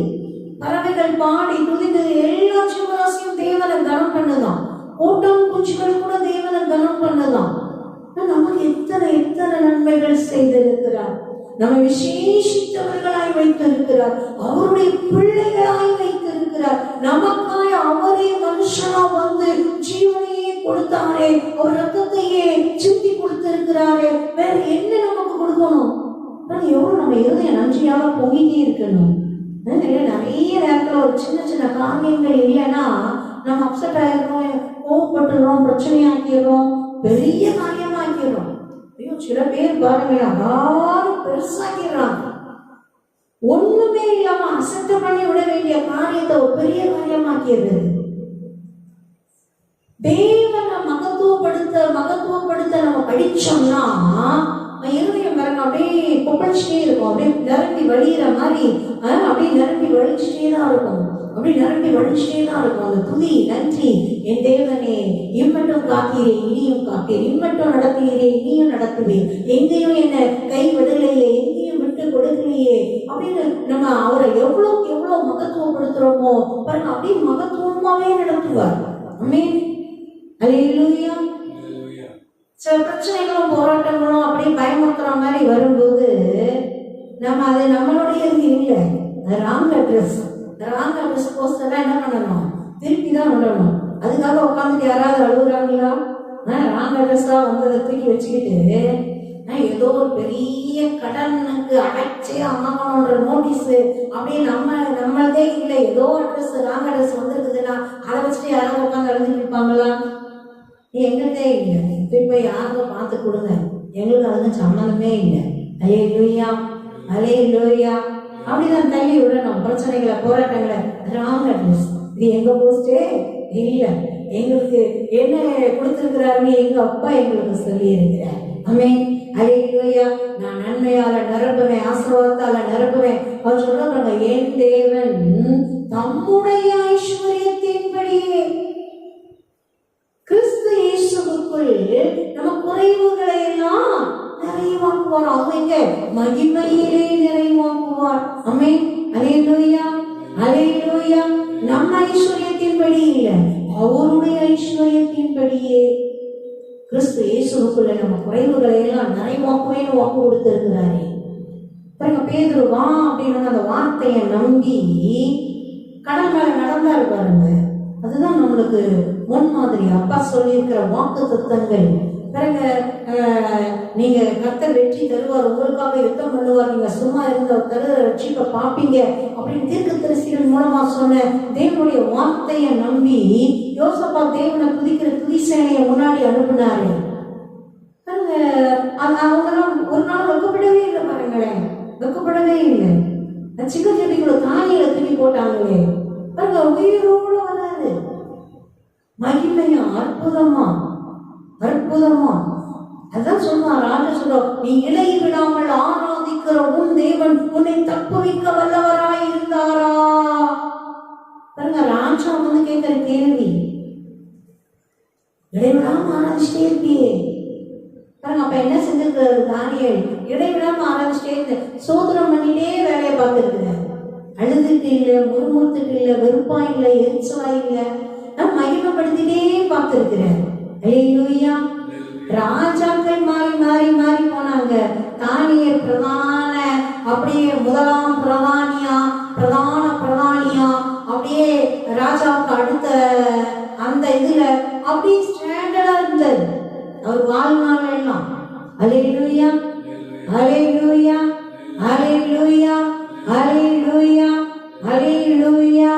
பறவைகள் பாடி துதிக்குது. எல்லா ஜீவராசியும் தேவனை கனம் பண்ணுதான். கூட்டம் குஞ்சுகள் கூட தேவனை கனம் பண்ணுதான். நமக்கு எத்தனை எத்தனை நன்மைகள் செய்திருக்கிறார். நம்ம விசேஷித்தவர்களாய் வைத்திருக்கிறார். அவருடைய பிள்ளைகளாய் வைத்திருக்கிறார். நமக்காய் அவரே மனுஷனா வந்து ஜீவனையே கொடுத்தாரே, அவர் ரத்தத்தையே சிந்தி கொடுத்திருக்கிறாரே. வேற என்ன நமக்கு கொடுக்கணும்? எவ்வளவு நம்ம இருதயம் நன்றியால பொங்கிட்டே இருக்கணும். நிறைய நேரத்துல ஒரு சின்ன சின்ன காரியங்கள் இல்லைன்னா நம்ம அப்செட் ஆயிடுறோம், கோவப்பட்டுறோம், பிரச்சனையாக்கிறோம், பெரிய காரியமாக்கிறோம். ஐயோ, சில பேர் பாருங்க அதாவது பெருசாக்கிறாங்க. ஒண்ணுமே இல்லாம அசட்டை பண்ணி விட வேண்டிய காரியத்தை ஒரு பெரிய காரியமாக்கிறது. தேவனை மகத்துவப்படுத்த நம்ம படிச்சோம்னா இருதயம் பாருங்க அப்படியே கொப்பளிச்சுட்டே இருக்கும். அப்படியே நிரம்பி வழியிற மாதிரி அப்படியே நிரம்பி வழிச்சுட்டே தான் இருக்கும். அந்த துதி, நன்றி என் தேவனே, இம்மட்டும் காத்தீரே இனியும் காத்தீர், இம்மட்டும் நடத்துகிறே இனியும் நடத்துவேன், எங்கேயும் என்ன கை விடலையே, எங்கேயும் விட்டு கொடுக்கலையே அப்படின்னு நம்ம அவரை எவ்வளவுக்கு எவ்வளவு மகத்துவப்படுத்துறோமோ பாருங்க, அப்படியே மகத்துவமாவே நடத்துவார். ஆமென். அல்லேலூயா. சில பிரச்சனைகளும் போராட்டங்களும் அப்படியே பயமுறுத்துற மாதிரி வரும்போது நம்ம அது நம்மளுடைய இல்லை, ராங் அட்ரஸ் போஸ்டெல்லாம் என்ன பண்ணணும்? திருப்பி தான் விடணும். அதுக்காக உட்காந்துட்டு யாராவது அழுகுறாங்களா? ராங் அட்ரஸ் தான் வந்து அதை தூக்கி வச்சுக்கிட்டு ஏதோ ஒரு பெரிய கடனுக்கு அடைச்சே ஆகணுன்ற நோட்டீஸ் அப்படியே நம்மளதே இல்லை, ஏதோ அட்ரஸ் ராங் அட்ரஸ் வந்துருக்குதுன்னா அதை வச்சுட்டு யாராவது உட்காந்து அழுதுட்டு இருப்பாங்களா? எங்கள்கிட்டே இல்லை, போய் யாருக்கும் பார்த்து கொடுங்க, எங்களுக்கு அதுக்கு சம்மந்தமே இல்லை. அல்லேலூயா. அல்லேலூயா. அப்படிதான் தள்ளி விடணும் பிரச்சனைகளை, போராட்டங்களை. Wrong address. இது எங்க போஸ்டே இல்ல, எங்களுக்கு என்ன கொடுத்திருக்கிறாருன்னு எங்க அப்பா எங்களுக்கு சொல்லி இருக்கிறார். ஆமென். அல்லேலூயா. நான் நன்மையால நிரப்புவேன், ஆசீர்வாதத்தால நிரப்புவேன். அவர் சொல்றாங்க, என் தேவன் தம்முடைய ஐஸ்வர்யத்தின்படியே கிறிஸ்து இயேசுவுக்குள் நம்ம குறைவுகளை எல்லாம் நிறைவாக்குவார். அவங்க மகிமையிலே நிறைவாக்குவார். ஆமென். அல்லேலூயா. அல்லேலூயா. நம்ம ஐஸ்வர்யத்தின்படி இல்ல, அவருடைய ஐஸ்வர்யத்தின்படியே கிறிஸ்து இயேசுவுக்குள்ள நம்ம குறைவுகளை எல்லாம் நிறைவாக்குவேன்னு வாக்கு கொடுத்திருக்கிறாரே. பாருங்க, பேதுரு வா அப்படின்னு அந்த வார்த்தையை நம்பி கடல் மேல நடந்தாரு பாருங்க. அதுதான் நம்மளுக்கு முன்மாதிரி. அப்பா சொல்லியிருக்கிற வாக்கு தத்தங்கள். பாருங்க, நீங்க கர்த்தர் வெற்றி தருவார், உங்களுக்காக யுத்தம் பண்ணுவார், நீங்க சும்மா இருந்த ரட்சிப்பை பார்ப்பீங்க அப்படின்னு தீர்க்கதரிசிகள் மூலமா சொன்ன தேவனுடைய வார்த்தையை நம்பி யோசப்பா தேவனை துதிக்கிற துதிசேனையை முன்னாடி அனுப்புனாரு. பாருங்க, அவங்கெல்லாம் ஒரு நாள் வெக்கப்படவே இல்லை. பாருங்களேன், வெக்கப்படவே இல்லை. சின்ன செடிகளை தானியில தூக்கி போட்டாங்களே. பாருங்க, உயிரோடு வராது. மகிமையா, அற்புதமா, அற்புதமா. அதான் சொல்லுவான் ராஜா, சொல்றோம், நீ இலை விடாமல் ஆராதிக்கிற உன் தேவன் உன்னை தப்புவிக்க வல்லவராய் இருந்தாரா? பாருங்க, ராஜா வந்து கேட்கிற கேள்வி, இடைவிடாம ஆராதிச்சிட்டே இருப்பியே. பாருங்க, அப்ப என்ன செஞ்சிருக்கிறாரு தானியேல்? இடைவிடாம ஆராதிச்சிட்டே இருந்து சோதனம் பண்ணிட்டே வேலையை பார்த்துருக்கிறார். அழுதுட்டு இல்லை, முறுமுறுத்துட்டு இல்லை, வெறுப்பா இல்லை, எரிச்சலா இல்லை, மகிமைப்படுத்திட்டே பார்த்திருக்கிறார். அல்லேலூயா. ராஜாக்கள் மாறி மாறி மாறி போனாங்க. தானியேல் பிரதான, அப்படியே முதலாம் பிரதானியா, பிரதானியா, அப்படியே ராஜாவுக்கு அடுத்த அந்த இதுல அப்படியே ஸ்டாண்டர்டா இருந்தார் அவர் வாழ்நாள் எல்லாம். அல்லேலூயா. அல்லேலூயா. அல்லேலூயா. அல்லேலூயா. அல்லேலூயா.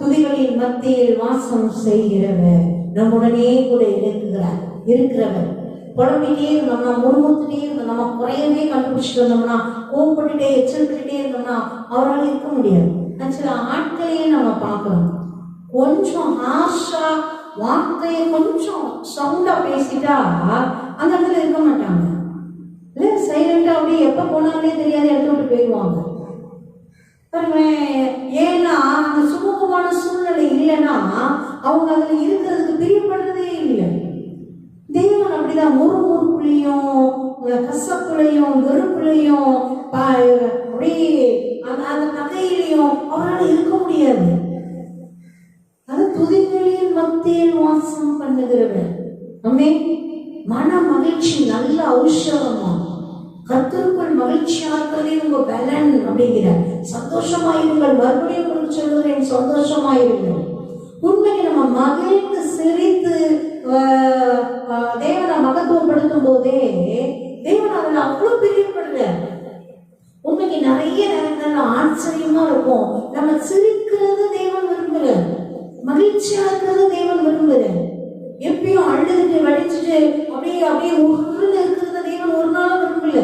துதிகளின் மத்தியில் வாசம் செய்கிறவர், நம்முடனே கூட இருக்கிறவர். புலம்பிட்டே இருந்தோம்னா, முறுமுறுத்துட்டே இருந்தோம், நம்ம குறையவே கண்டுபிடிச்சிட்டு வந்தோம்னா, கோவப்பட்டுட்டே எச்சரிக்கிட்டே இருந்தோம்னா அவரால் இருக்க முடியாது. சில ஆட்களையே நம்ம பார்க்கணும், கொஞ்சம் ஹார்ஷா வார்த்தையை கொஞ்சம் சவுண்டா பேசிட்டா அந்த இடத்துல இருக்க மாட்டாங்க. இல்ல, சைலண்டா அப்படியே எப்ப போனாங்களே தெரியாது எடுத்து விட்டு போயிடுவாங்க. ஏன்னா அந்த சுமூகமான சூழ்நிலை இல்லைன்னா அவங்க அதுல இருக்கிறதுக்கு பிரியப்படுறதே இல்லை. தேவன் அப்படிதான் முறுமுறுப்புலையும் கசப்புலையும் வெறுப்புலையும் அப்படியே அந்த நகையிலையும் அவரால் இருக்க முடியாது. அது துதிகளின் மத்தியில் வாசம் பண்ணுகிறவர். ஆமென். மன மகிழ்ச்சி நல்ல ஔஷதமா, கர்த்தருக்குள் மகிழ்ச்சியா இருக்கிறதே உங்க பலன் அப்படிங்கிற. சந்தோஷமாயிருங்கள், மறுபடியும் உங்களுக்கு சொல்லுகிறேன், சந்தோஷமாயிருங்கள். உண்மையை நம்ம மகிழ்ந்து சிரித்து தேவனை மகத்துவப்படுத்தும் போதே தேவன் அதுல அவ்வளவு பிரியப்படுற. உண்மைக்கு நிறைய நேரங்கள்ல ஆச்சரியமா இருக்கும். நம்ம சிரிக்கிறது தேவன் விரும்புற, மகிழ்ச்சியா இருக்கிறது தேவன் விரும்புற. எப்பயும் அழுதுட்டு வடிச்சுட்டு அப்படியே அப்படியே உருன்னு இருக்கிறத தேவன் ஒரு நாளும் விரும்பல.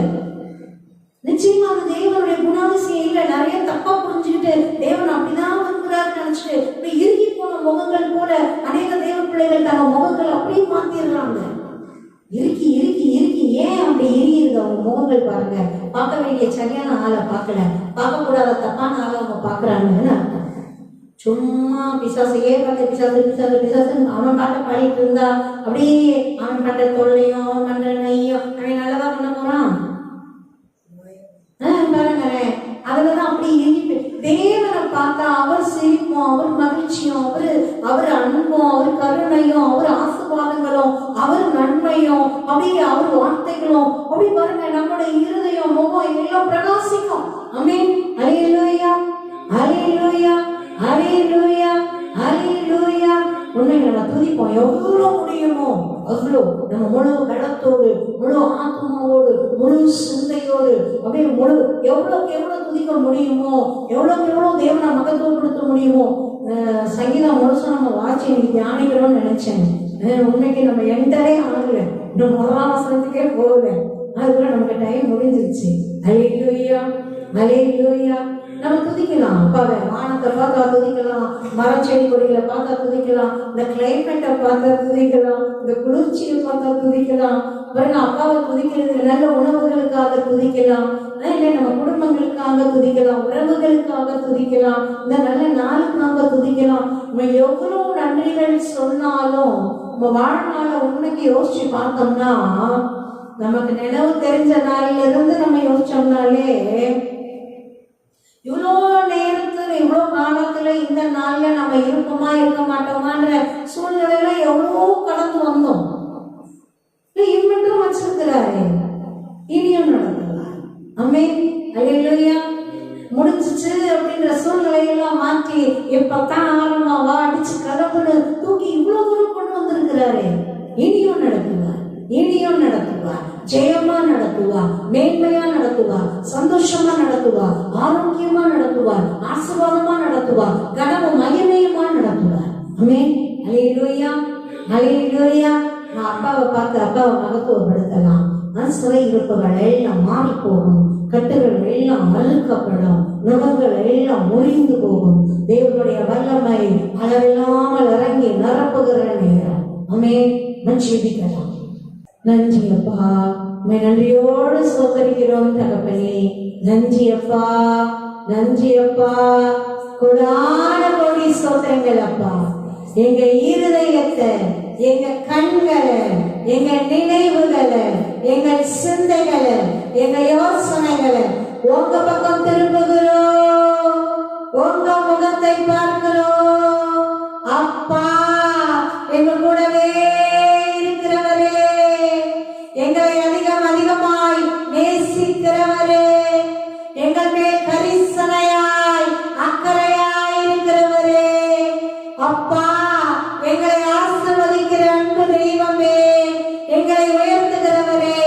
நிச்சயமா அது தேவனுடைய குணாதிசயம் இல்லை. நிறைய தப்பா புரிஞ்சுக்கிட்டு தேவன் அப்படிதான் விரும்புறாருன்னு நினைச்சிட்டு இப்படி இறுகி போன முகங்கள் போல அநேக தேவ பிள்ளைகள் தங்க முகங்கள் அப்படியே மாத்திடுறாங்க. இறுக்கி இறுக்கி இறுக்கி ஏன் அப்படி இறுகிருது அவங்க முகங்கள்? பாருங்க, பார்க்க வேண்டிய சரியான ஆளை பார்க்கல, பார்க்க கூடாத தப்பான ஆளை அவங்க பார்க்கறாங்கன்னு அர்த்தம். சும்மா பிசாசையே பார்த்து பிசாசு பிசாசு பிசாசுன்னு அவன் பாட்டை பாடிட்டு இருந்தா அப்படியே அவன் பண்ற தொல்லையும் அவன் பண்ற நையும் அவன் நல்லதா பண்ண போறான். பாருங்களேன், அதுலதான் அப்படி இருக்கு. தேவனை பார்த்தா அவர் சிரிப்பும், அவர் மகிழ்ச்சியும், அவர் அன்பும், அவர் கருணையும், அவர் ஆசீர்வாதங்களும், அவர் நன்மையும், அப்படியே அவர் வார்த்தைகளும் அப்படி பாருங்க, நம்மளுடைய இருதயம் முகம் எல்லாம் பிரகாசிக்கும். ஆமென். அல்லேலூயா. அல்லேலூயா. அல்லேலூயா. அல்லேலூயா. உண்மையை நம்ம துதிப்போம், எவ்வளவு முடியுமோ அவ்வளோ. நம்ம முழு கடத்தோடு, முழு ஆத்மாவோடு, முழு சிந்தையோடு, அப்படியே முழு எவ்வளவுக்கு எவ்வளவு துதிக்க முடியுமோ, எவ்வளவுக்கு எவ்வளவு தேவனை மகத்துவப்படுத்த முடியுமோ. சங்கீதம் முழுசும் நம்ம வாட்சி இன்னைக்கு தியானிக்கிறோம்னு நினைச்சேன். உண்மைக்கு நம்ம என்டரே ஆகல, இன்னும் முதலாம் வசனத்துக்கே போகல. அதுக்குள்ள நமக்கு டைம் முடிஞ்சிருச்சு. அல்லேலூயா. ஹல்லேலூயா. நம்ம துதிக்கலாம் அப்பாவை. வானத்தை பார்த்தா துதிக்கலாம், மரம் செடி கொடிகளை பார்த்தா துதிக்கலாம், இந்த கிளைமேட்டை பார்த்தா துதிக்கலாம், இந்த குளிர்ச்சியை பார்த்தா துதிக்கலாம். பாருங்க, அப்பாவை துதிக்கிறது நல்ல உணவுகளுக்காக துதிக்கலாம், இல்லை நம்ம குடும்பங்களுக்காக துதிக்கலாம், உறவுகளுக்காக துதிக்கலாம், இந்த நல்ல நாளுக்காக துதிக்கலாம். நம்ம எவ்வளவு நன்றிகள் சொன்னாலும் நம்ம வாழ்நாள உண்மைக்கு யோசிச்சு பார்த்தோம்னா, நமக்கு நினைவு தெரிஞ்ச நாள்ல இருந்து நம்ம யோசிச்சோம்னாலே இவ்வளோ நேரத்துல இவ்வளோ காலத்துல இந்த நாள்ல நம்ம இருப்போமா இருக்க மாட்டோமான்ற சூழ்நிலையில எவ்வளோ கடந்து வந்தோம். இன்வென்ட்டும் வச்சிருக்கிறாரு, இனியும் நடத்துவார். ஆமென். ஹல்லேலூயா. முடிஞ்சிச்சு அப்படின்ற சூழ்நிலையெல்லாம் மாற்றி எப்பத்தான் ஆரம்பமா அடிச்சு கலப்புன்னு தூக்கி இவ்வளவு தூரம் கொண்டு வந்திருக்கிறாரு. இனியும் நடத்துவார், இனியும் நடத்துவார், ஜெயமா நடத்துவார், மேன்மையா நடத்துவார், சந்தோஷமா நடத்துவார், ஆரோக்கியமா நடத்துவார், ஆசீர்வாதமா நடத்துவார், கனவும் மகிமையுமா நடத்துவார். ஆமென். ஹல்லேலூயா. ஹல்லேலூயா. நான் அப்பாவை பார்த்து அப்பாவை மகத்துவப்படுத்தலாம். சிறை இருப்புகள் எல்லாம் மாறி போகும், கட்டுகள் எல்லாம் அறுக்கப்படும், நுகங்கள் எல்லாம் முறிந்து போகும். தேவனுடைய வல்லமை அளவில்லாமல் இறங்கி நிரப்புகிற நேரம். ஆமென். ஜெபிக்கலாம். நன்றி அப்பா, நன்றியோடு சோதரிக்கிறோம் தகப்பனே. நன்றி அப்பா, நன்றி அப்பா, கொடான கோடி சோதனைகள் அப்பா. எங்க இருதயத்தை, எங்க கண்களை, எங்க நினைவுகளை, எங்கள் சிந்தைகளை, எங்க யோசனைகளை உங்க பக்கம் திரும்புகிறோம், உங்க முகத்தை பார்க்கிறோம் அப்பா. எங்க கூடவே இருக்கிறவரே, எங்களை அதிகம் அதிகமாய் நேசிக்கிறவரே, எங்கள் மேல் கரிசனையாய் அக்கறையாய் இருக்கிறவரே அப்பா, எங்களை ஆசீர்வதிக்கிற அன்பு தெய்வமே, எங்களை உயர்த்துகிறவரே,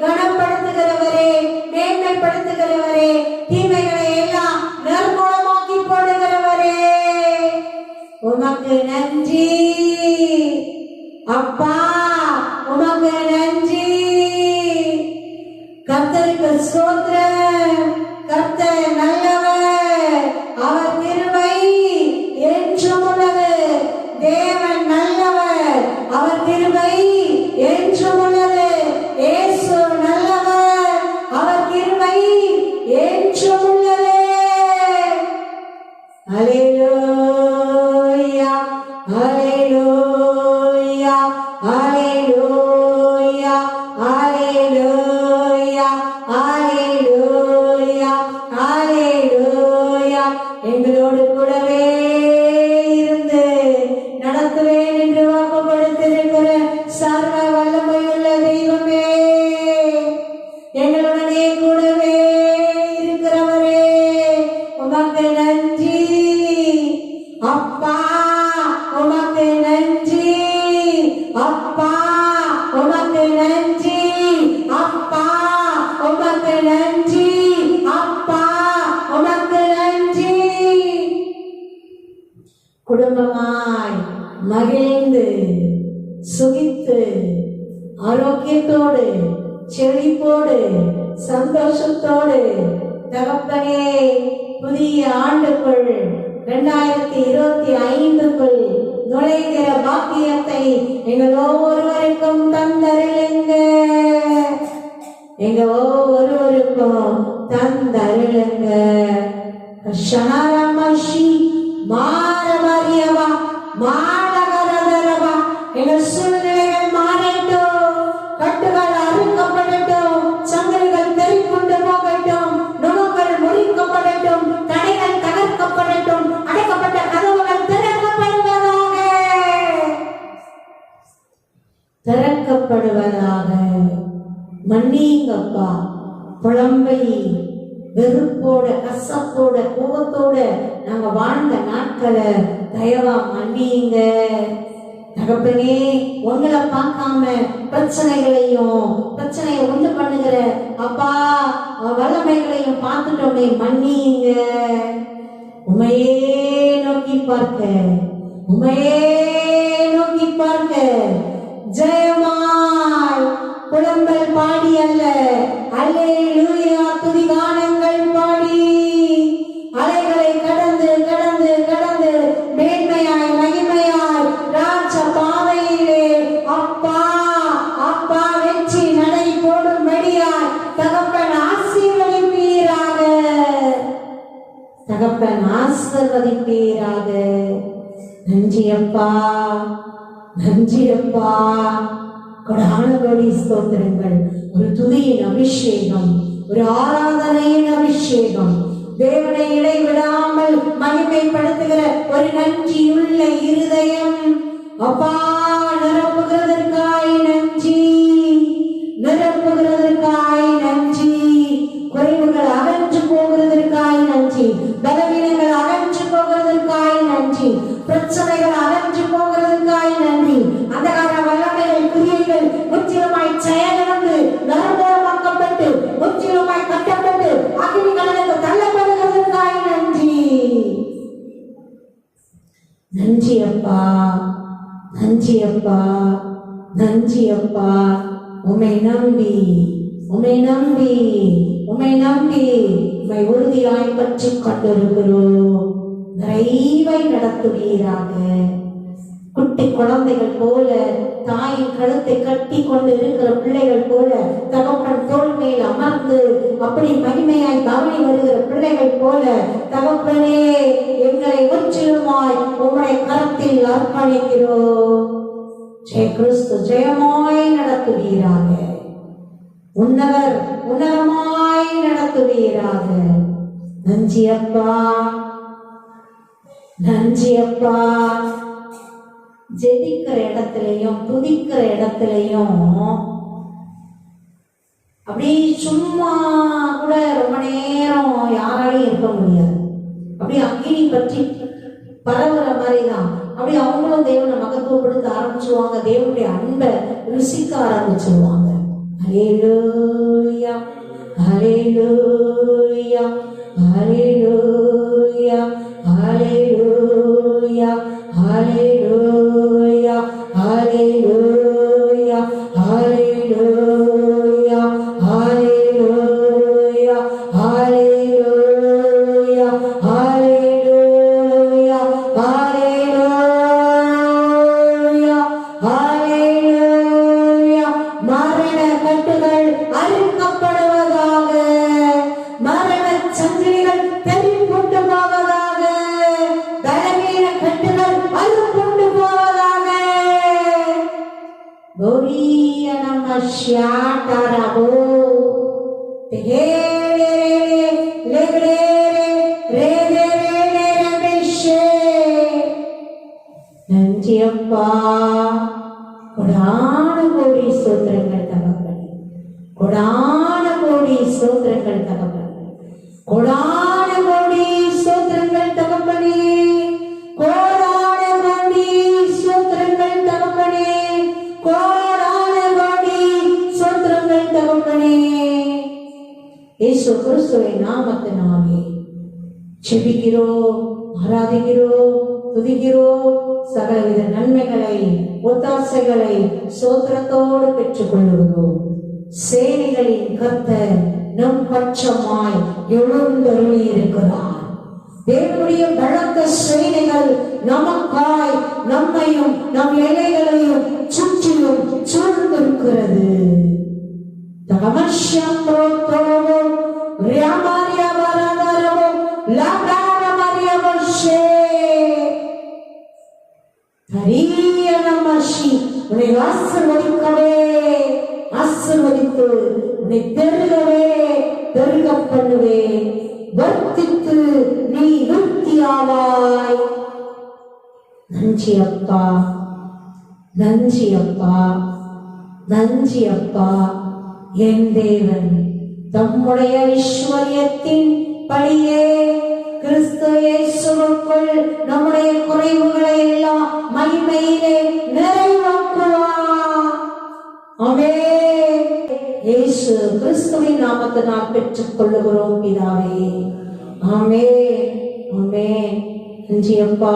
கனப்படுத்துகிறவரே, மேன்மைப்படுத்துகிறவரே, தீமைகளை எல்லாம் நிர்மூலமாக்கி போடுகிறவரே, உமக்கு நன்றி அப்பா, உமக்கு நன்றி. கர்த்தருக்கு ஸ்தோத்திரம். கர்த்தர் நல்லவர், அவர் கிருபை என்றும் உள்ளது. தேவன் நல்லவர், அவர் கிருபை என்றும் உள்ளது. இயேசு நல்லவர், அவர் கிருபை என்றும் உள்ளது. ஹல்லேலூயா, ஹல்லேலூயா, ஹல்லேலூயா, ஹல்லேலூயா, ஹல்லேலூயா, ஹல்லேலூயா. எங்களோடு கூடவே இருந்து நடத்துவேன் என்று வாக்கு கொடுத்திருக்கிற சர்வ வல்லமையுள்ள தெய்வமே, எங்களுடனே கூடவே இருக்கிறவரே, உமக்கு நன்றி அப்பா, உமக்கு நன்றி அப்பா, உமக்கு நன்றி அப்பா, உமக்கு நன்றி அப்பா, உமக்கு நன்றி. குடும்பமாய் மகிழ்ந்து சுகித்து ஆரோக்கியத்தோடு செழிப்போடு சந்தோஷத்தோடு தகப்பனே, புதிய ஆண்டுக்குள் 2025க்குள் நுழைகிற பாக்கியத்தை எங்கள் ஒவ்வொருவருக்கும் தந்தருளுங்க, எங்க ஒவ்வொருவருக்கும் தந்தருளுங்க. ஷனரமஷி மாரமரியவா மாடகரதரவா. எங்கள் சூழ்நிலைகள் மாறட்டும், கட்டுகள் அறுக்கப்படட்டும், சங்கல்கள் தெரிக்கொண்டு போகட்டும், நுகங்கள் முறிக்கப்படட்டும், தடைகள் தகர்க்கப்படட்டும், அடைக்கப்பட்ட கதவுகள் திறக்கப்படுவதாக, திறக்கப்படுவதாக. மன்னிங்கப்பா, புலம்பை வெறுப்போட கசப்போட கோபத்தோட நாங்க வாழ்ந்த நாட்களை தயவா மன்னிங்க தகப்பனே. உங்களை பார்க்காம பிரச்சனையை உண்டு பண்ணுகிற அப்பா வல்லமைகளையும் பார்த்துட்டோமே, மன்னிங்க. உமையே நோக்கி பார்க்க, உமையே நோக்கி பார்க்க, ஜெயமாய் புலம்பல் பாடி அல்ல, அல்லேலூயா துதி கானங்கள் பாடி தகப்பன் ஆசீர்வதிப்பீராக. நன்றியப்பா, நன்றியப்பா. கொடான கோடி ஸ்தோத்திரங்கள். ஒரு துதியின் அபிஷேகம், ஒரு ஆராதனையின் அபிஷேகம், தேவனை இடைவிடாமல் மகிமைப்படுத்துகிற ஒரு நன்றியுள்ள இருதயம். அப்பா, நிரப்புகிறதற்காய் நன்றி, நிரப்புகிறதற்காய் நன்றி. குறைவுகள் அகன்று போகிறதற்காய் நன்றி, பலவீனங்கள் அகன்று போகிறதற்காய் நன்றி, பிரச்சனைகள் அகன்று போகிறதற்காய் நன்றி. அந்த கால வல்லமைகள் கிரியைகள் முற்றிலுமாய் செயலிழந்து நரம்பமாக்கப்பட்டு முற்றிலுமாய் கட்டப்பட்டு அக்னிகளுக்கு தள்ளப்படுகிறதற்காய் நன்றி. நன்றி அப்பா, நன்றி அப்பா, நன்றி அப்பா. உம்மை நம்பி, உம்மை நம்பி, உம்மை நம்பி உம்மை உறுதியாய் பற்றி கொண்டிருக்கிறோம். நிறைவை நடத்துவீராக. குட்டி குழந்தைகள் போல, தாயின் கழுத்தை கட்டி கொண்டு இருக்கிற பிள்ளைகள் போல, தகப்பன் தோள் மேல் அமர்ந்து அப்படி மகிமையாய் கவனி வருகிற பிள்ளைகள் போல, தகப்பனே எங்களை முற்றிலுமாய் உம்முடைய கரத்தில் அர்ப்பணிக்கிறோம். ஜெய கிறிஸ்து ஜெயமாய் நடத்துவீராக. உன்னவர் உன்னதமாய் நடத்துவீராக. நன்றி அப்பா, நன்றி அப்பா. ஜெபிக்கிற இடத்திலையும் துதிக்கிற இடத்திலையும் அப்படி சும்மா கூட ரொம்ப நேரம் யாராலையும் இருக்க முடியாது. அப்படி அக்கினி பற்றி பரவுற மாதிரிதான். அப்படி அவங்களும் தேவனை மகத்துவப்படுத்த ஆரம்பிச்சுவாங்க, தேவனுடைய அன்பை ருசிக்க ஆரம்பிச்சிருவாங்க. ஹல்லேலூயா, ஹல்லேலூயா, ஹல்லேலூயா, ஹல்லேலூயா, ஹல்லேலூயா, ஹல்லேலூயா, ஹல்லேலூயா, ஹல்லேலூயா, ஹல்லேலூயா, ஹல்லேலூயா, ஹல்லேலூயா, ஹல்லேலூயா. மரண கட்டுகள் அறுக்கப்படுவதாக, மரண சங்கிலிகள் தெரிப்புண்டு போவதாக, பலவீன கட்டுகள் அறுப்புண்டு போவதாக. கோரிய நம ஷாட்டரபோ தெகேரே லேரே ரேரே ரேரே. நன்றி அப்பா. கொடான கோடி ஸ்தோத்திரங்கள் தகப்பனே, கொடான கோடி ஸ்தோத்திரங்கள் தகப்பனே, கொடான கோடி ஸ்தோத்திரங்கள் தகப்பனே, கோடான கோடி ஸ்தோத்திரங்கள் தகப்பனே, கோடான கோடி ஸ்தோத்திரங்கள் தகப்பனே. இயேசு கிறிஸ்துவின் நாமத்தினாலே ஜெபிக்கிறோம், ஆராதிக்கிறோம், துதிக்கிறோம். சகலவித நன்மைகளை ஒத்தாசைகளை சோத்திரத்தோடு பெற்றுக் கொள்ளுகிறோம். சேனைகளின் கர்த்தர் நம் பட்சமாய் எழுந்தருளி இருக்கிறார். தேவனுடைய பலத்த சேனைகள் நமக்காய் நம்மையும் நம் எல்லைகளையும் சுற்றிலும் சூழ்ந்திருக்கிறது. தகமஷ்யம் ரோத்தரவோ ரியாமாரியா வரதரவோ லாப்ராமாரியா வர்ஷே ஹரிய நமஷி. உன்னை ஆசீர்வதிக்கவே, ஆசீர்வதித்து உன்னை பெருகவே பெருக பண்ணுவே, வர்த்தித்து நீ விருத்தியாவாய். நன்றி அப்பா, நன்றி அப்பா, நன்றி அப்பா. என் தேவன் தம்முடைய ஐஸ்வர்யத்தின் படியே கிறிஸ்து இயேசுவுக்குள் நம்முடைய குறைவுகளை எல்லாம் மகிமையிலே நிறைவாக்குவார். ஆமென். இயேசு கிறிஸ்துவின் நாமத்தினால் பெற்றுக் கொள்ளுகிறோம் பிதாவே. ஆமென், ஆமென். நன்றி அப்பா.